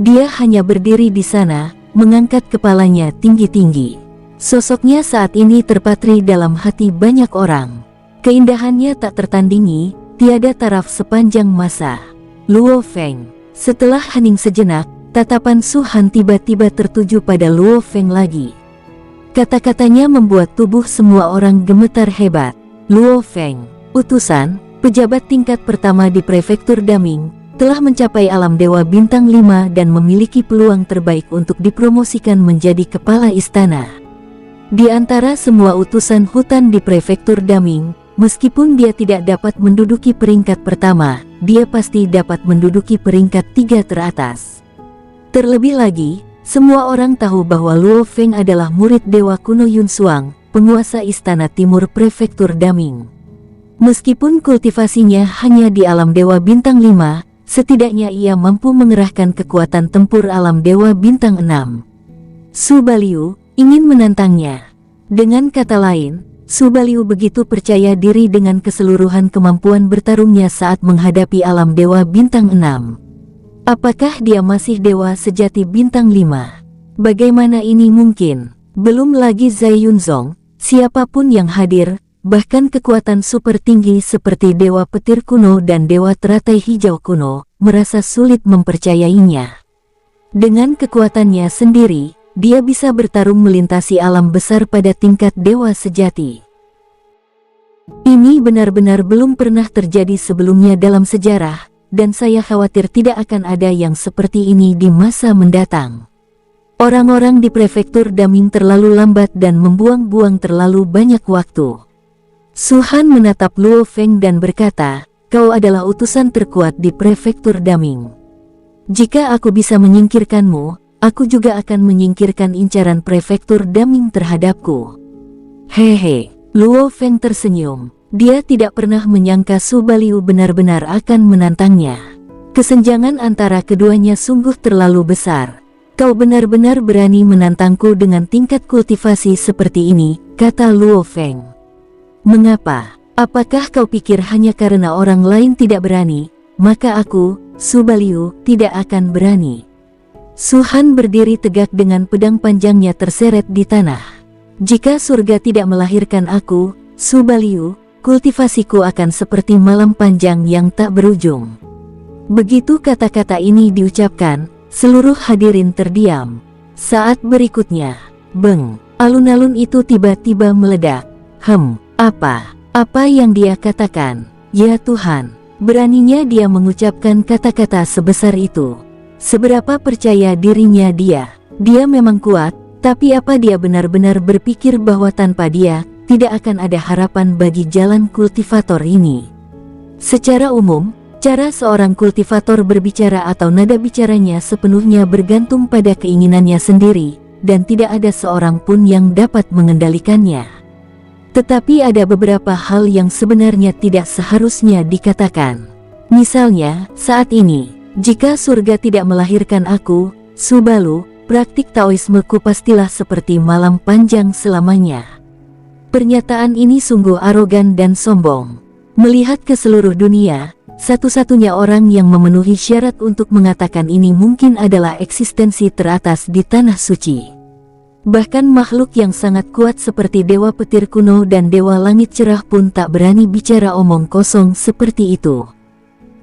Dia hanya berdiri di sana, mengangkat kepalanya tinggi-tinggi. Sosoknya saat ini terpatri dalam hati banyak orang. Keindahannya tak tertandingi, tiada taraf sepanjang masa. Luo Feng. Setelah hening sejenak, tatapan Su Han tiba-tiba tertuju pada Luo Feng lagi. Kata-katanya membuat tubuh semua orang gemetar hebat. Luo Feng, utusan, pejabat tingkat pertama di prefektur Daming, telah mencapai alam Dewa Bintang 5 dan memiliki peluang terbaik untuk dipromosikan menjadi kepala istana. Di antara semua utusan hutan di prefektur Daming, meskipun dia tidak dapat menduduki peringkat pertama, dia pasti dapat menduduki peringkat 3 teratas. Terlebih lagi, semua orang tahu bahwa Luo Feng adalah murid Dewa Kuno Yun Suang, penguasa istana timur prefektur Daming. Meskipun kultivasinya hanya di alam Dewa Bintang 5, setidaknya ia mampu mengerahkan kekuatan tempur alam Dewa Bintang 6. Su Baliu ingin menantangnya. Dengan kata lain, Su Baliu begitu percaya diri dengan keseluruhan kemampuan bertarungnya saat menghadapi alam Dewa Bintang 6. Apakah dia masih dewa sejati Bintang 5? Bagaimana ini mungkin? Belum lagi Zai Yunzong, siapapun yang hadir, bahkan kekuatan super tinggi seperti Dewa Petir Kuno dan Dewa Teratai Hijau Kuno, merasa sulit mempercayainya. Dengan kekuatannya sendiri, dia bisa bertarung melintasi alam besar pada tingkat dewa sejati. Ini benar-benar belum pernah terjadi sebelumnya dalam sejarah, dan saya khawatir tidak akan ada yang seperti ini di masa mendatang. Orang-orang di prefektur Daming terlalu lambat dan membuang-buang terlalu banyak waktu. Su Han menatap Luo Feng dan berkata, "Kau adalah utusan terkuat di prefektur Daming. Jika aku bisa menyingkirkanmu, aku juga akan menyingkirkan incaran prefektur Daming terhadapku." Hehe, Luo Feng tersenyum. Dia tidak pernah menyangka Su Baliu benar-benar akan menantangnya. Kesenjangan antara keduanya sungguh terlalu besar. "Kau benar-benar berani menantangku dengan tingkat kultivasi seperti ini," kata Luo Feng. "Mengapa? Apakah kau pikir hanya karena orang lain tidak berani, maka aku, Su Baliu, tidak akan berani?" Su Han berdiri tegak dengan pedang panjangnya terseret di tanah. "Jika surga tidak melahirkan aku, Su Baliu, kultivasiku akan seperti malam panjang yang tak berujung." Begitu kata-kata ini diucapkan, seluruh hadirin terdiam. Saat berikutnya, beng, alun-alun itu tiba-tiba meledak. Apa yang dia katakan? Ya Tuhan, beraninya dia mengucapkan kata-kata sebesar itu. Seberapa percaya dirinya dia? Dia memang kuat, tapi apa dia benar-benar berpikir bahwa tanpa dia, tidak akan ada harapan bagi jalan kultivator ini? Secara umum, cara seorang kultivator berbicara atau nada bicaranya sepenuhnya bergantung pada keinginannya sendiri, dan tidak ada seorang pun yang dapat mengendalikannya. Tetapi ada beberapa hal yang sebenarnya tidak seharusnya dikatakan. Misalnya, saat ini, jika surga tidak melahirkan aku, Su Baliu, praktik Taoismeku pastilah seperti malam panjang selamanya. Pernyataan ini sungguh arogan dan sombong. Melihat ke seluruh dunia, satu-satunya orang yang memenuhi syarat untuk mengatakan ini mungkin adalah eksistensi teratas di Tanah Suci. Bahkan makhluk yang sangat kuat seperti Dewa Petir Kuno dan Dewa Langit Cerah pun tak berani bicara omong kosong seperti itu.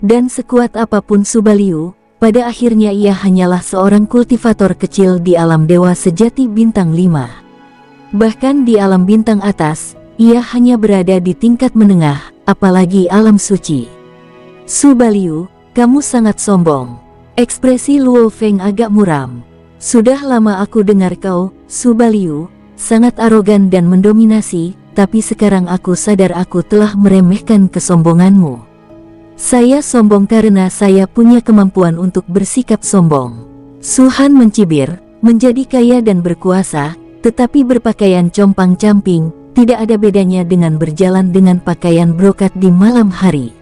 Dan sekuat apapun Su Baliu, pada akhirnya ia hanyalah seorang kultivator kecil di alam Dewa Sejati Bintang 5. Bahkan di alam bintang atas, ia hanya berada di tingkat menengah, apalagi alam suci. Su Baliu, kamu sangat sombong. Ekspresi Luo Feng agak muram. Sudah lama aku dengar kau, Su Baliu, sangat arogan dan mendominasi, tapi sekarang aku sadar aku telah meremehkan kesombonganmu. Saya sombong karena saya punya kemampuan untuk bersikap sombong. Su Han mencibir, menjadi kaya dan berkuasa, tetapi berpakaian compang-camping, tidak ada bedanya dengan berjalan dengan pakaian brokat di malam hari.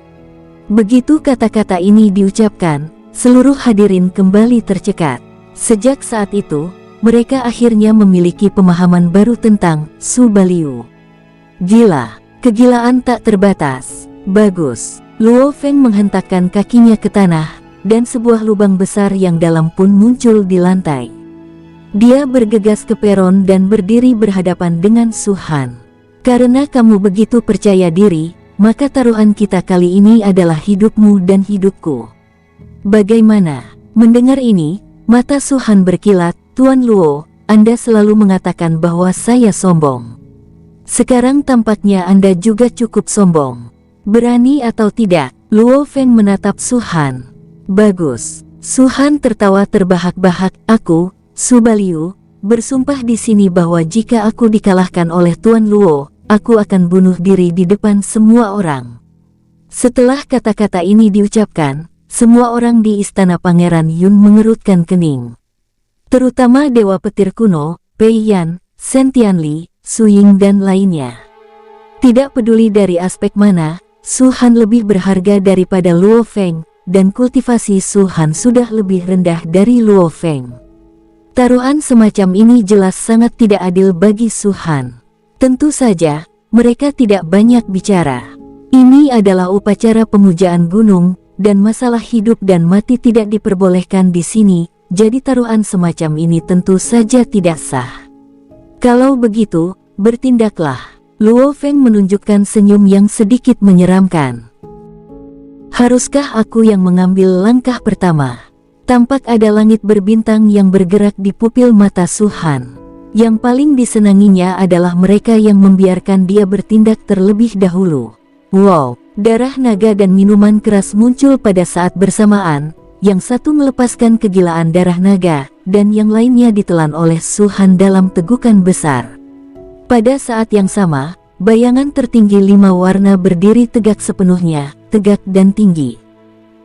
Begitu kata-kata ini diucapkan, seluruh hadirin kembali tercekat. Sejak saat itu, mereka akhirnya memiliki pemahaman baru tentang Su Baliu. Gila, kegilaan tak terbatas. Bagus. Luo Feng menghentakkan kakinya ke tanah, dan sebuah lubang besar yang dalam pun muncul di lantai. Dia bergegas ke peron dan berdiri berhadapan dengan Su Han. Karena kamu begitu percaya diri, maka taruhan kita kali ini adalah hidupmu dan hidupku. Bagaimana? Mendengar ini, mata Su Han berkilat. Tuan Luo, Anda selalu mengatakan bahwa saya sombong. Sekarang tampaknya Anda juga cukup sombong. Berani atau tidak? Luo Feng menatap Su Han. Bagus. Su Han tertawa terbahak-bahak. Aku, Su Baliu, bersumpah di sini bahwa jika aku dikalahkan oleh Tuan Luo, aku akan bunuh diri di depan semua orang. Setelah kata-kata ini diucapkan, semua orang di istana Pangeran Yun mengerutkan kening. Terutama Dewa Petir Kuno, Pei Yan, Shen Tianli, Su Ying dan lainnya. Tidak peduli dari aspek mana, Su Han lebih berharga daripada Luo Feng, dan kultivasi Su Han sudah lebih rendah dari Luo Feng. Taruhan semacam ini jelas sangat tidak adil bagi Su Han. Tentu saja, mereka tidak banyak bicara. Ini adalah upacara pemujaan gunung, dan masalah hidup dan mati tidak diperbolehkan di sini, jadi taruhan semacam ini tentu saja tidak sah. Kalau begitu, bertindaklah. Luo Feng menunjukkan senyum yang sedikit menyeramkan. Haruskah aku yang mengambil langkah pertama? Tampak ada langit berbintang yang bergerak di pupil mata Su Han. Yang paling disenanginya adalah mereka yang membiarkan dia bertindak terlebih dahulu. Wow! Darah naga dan minuman keras muncul pada saat bersamaan, yang satu melepaskan kegilaan darah naga, dan yang lainnya ditelan oleh Su Han dalam tegukan besar. Pada saat yang sama, bayangan tertinggi 5 warna berdiri tegak sepenuhnya, tegak dan tinggi.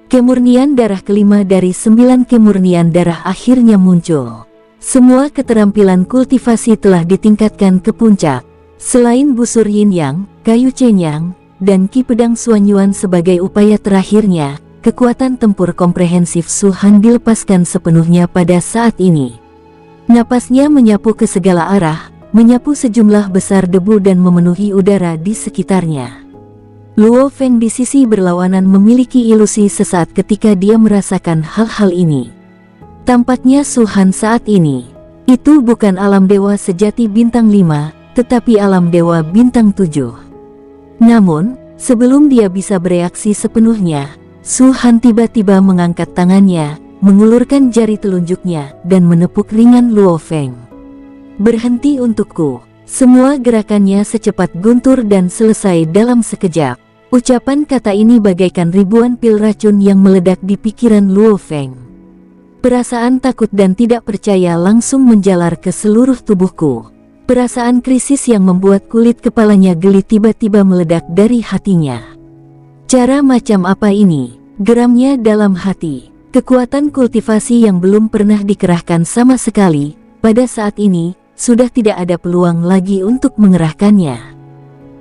Kemurnian darah kelima dari 9 kemurnian darah akhirnya muncul. Semua keterampilan kultivasi telah ditingkatkan ke puncak. Selain busur yin yang, kayu cenyang, dan Ki Pedang Suanyuan sebagai upaya terakhirnya, kekuatan tempur komprehensif Su Han dilepaskan sepenuhnya pada saat ini. Napasnya menyapu ke segala arah, menyapu sejumlah besar debu dan memenuhi udara di sekitarnya. Luo Feng di sisi berlawanan memiliki ilusi sesaat ketika dia merasakan hal-hal ini. Tampaknya Su Han saat ini, itu bukan alam dewa sejati bintang 5, tetapi alam dewa bintang 7. Namun, sebelum dia bisa bereaksi sepenuhnya, Su Han tiba-tiba mengangkat tangannya, mengulurkan jari telunjuknya, dan menepuk ringan Luo Feng. Berhenti untukku. Semua gerakannya secepat guntur dan selesai dalam sekejap. Ucapan kata ini bagaikan ribuan pil racun yang meledak di pikiran Luo Feng. Perasaan takut dan tidak percaya langsung menjalar ke seluruh tubuhku. Perasaan krisis yang membuat kulit kepalanya geli tiba-tiba meledak dari hatinya. Cara macam apa ini? Geramnya dalam hati. Kekuatan kultivasi yang belum pernah dikerahkan sama sekali, pada saat ini, sudah tidak ada peluang lagi untuk mengerahkannya.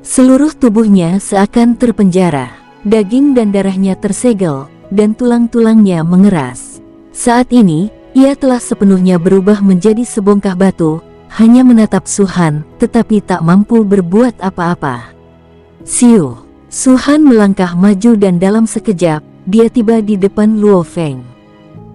Seluruh tubuhnya seakan terpenjara. Daging dan darahnya tersegel, dan tulang-tulangnya mengeras. Saat ini, ia telah sepenuhnya berubah menjadi sebongkah batu, hanya menatap Su Han, tetapi tak mampu berbuat apa-apa. Siu. Su Han melangkah maju dan dalam sekejap, dia tiba di depan Luo Feng.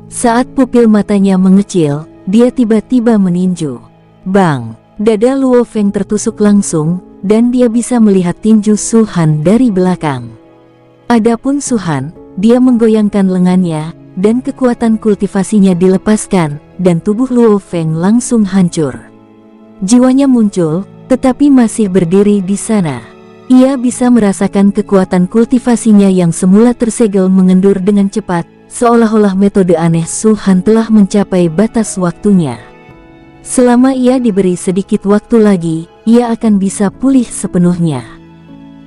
Saat pupil matanya mengecil, dia tiba-tiba meninju. Bang! Dada Luo Feng tertusuk langsung, dan dia bisa melihat tinju Su Han dari belakang. Adapun Su Han, dia menggoyangkan lengannya, dan kekuatan kultivasinya dilepaskan, dan tubuh Luo Feng langsung hancur. Jiwanya muncul, tetapi masih berdiri di sana. Ia bisa merasakan kekuatan kultivasinya yang semula tersegel mengendur dengan cepat, seolah-olah metode aneh Su Han telah mencapai batas waktunya. Selama ia diberi sedikit waktu lagi, ia akan bisa pulih sepenuhnya.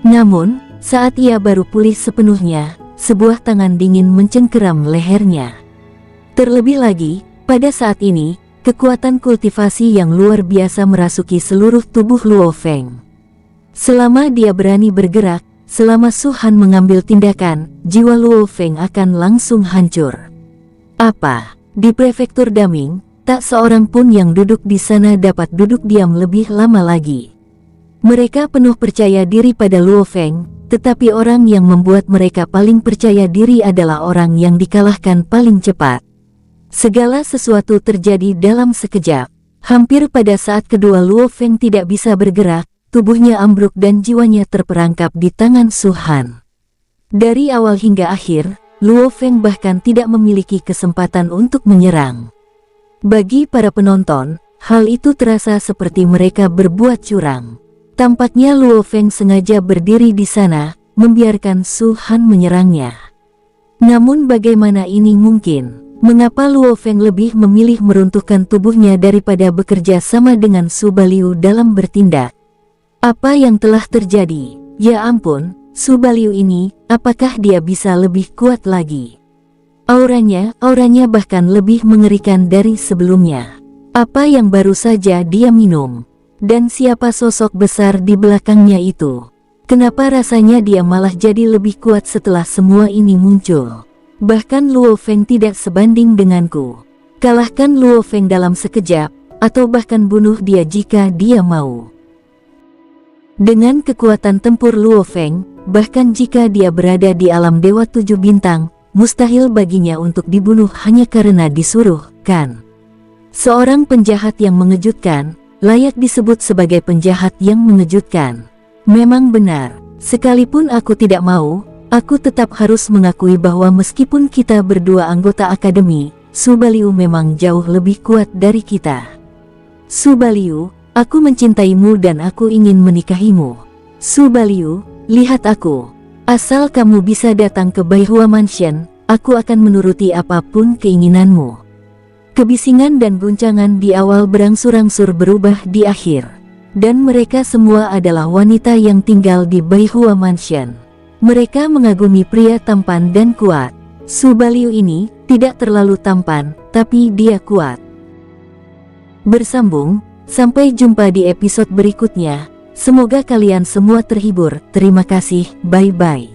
Namun, saat ia baru pulih sepenuhnya, sebuah tangan dingin mencengkeram lehernya. Terlebih lagi, pada saat ini, kekuatan kultivasi yang luar biasa merasuki seluruh tubuh Luo Feng. Selama dia berani bergerak, selama Su Han mengambil tindakan, jiwa Luo Feng akan langsung hancur. Apa? Di prefektur Daming, tak seorang pun yang duduk di sana dapat duduk diam lebih lama lagi. Mereka penuh percaya diri pada Luo Feng, tetapi orang yang membuat mereka paling percaya diri adalah orang yang dikalahkan paling cepat. Segala sesuatu terjadi dalam sekejap. Hampir pada saat kedua Luo Feng tidak bisa bergerak, tubuhnya ambruk dan jiwanya terperangkap di tangan Su Han. Dari awal hingga akhir, Luo Feng bahkan tidak memiliki kesempatan untuk menyerang. Bagi para penonton, hal itu terasa seperti mereka berbuat curang. Tampaknya Luo Feng sengaja berdiri di sana, membiarkan Su Han menyerangnya. Namun bagaimana ini mungkin? Mengapa Luo Feng lebih memilih meruntuhkan tubuhnya daripada bekerja sama dengan Su Baliu dalam bertindak? Apa yang telah terjadi? Ya ampun, Su Baliu ini, apakah dia bisa lebih kuat lagi? Auranya bahkan lebih mengerikan dari sebelumnya. Apa yang baru saja dia minum? Dan siapa sosok besar di belakangnya itu? Kenapa rasanya dia malah jadi lebih kuat setelah semua ini muncul? Bahkan Luo Feng tidak sebanding denganku. Kalahkan Luo Feng dalam sekejap, atau bahkan bunuh dia jika dia mau. Dengan kekuatan tempur Luo Feng, bahkan jika dia berada di alam Dewa 7 Bintang, mustahil baginya untuk dibunuh hanya karena disuruh, kan? Seorang penjahat yang mengejutkan, layak disebut sebagai penjahat yang mengejutkan. Memang benar, sekalipun aku tidak mau, aku tetap harus mengakui bahwa meskipun kita berdua anggota akademi, Su Baliu memang jauh lebih kuat dari kita. Su Baliu, aku mencintaimu dan aku ingin menikahimu. Su Baliu, lihat aku. Asal kamu bisa datang ke Baihua Mansion, aku akan menuruti apapun keinginanmu. Kebisingan dan guncangan di awal berangsur-angsur berubah di akhir. Dan mereka semua adalah wanita yang tinggal di Baihua Mansion. Mereka mengagumi pria tampan dan kuat. Su Baliu ini tidak terlalu tampan, tapi dia kuat. Bersambung, sampai jumpa di episode berikutnya. Semoga kalian semua terhibur. Terima kasih, bye-bye.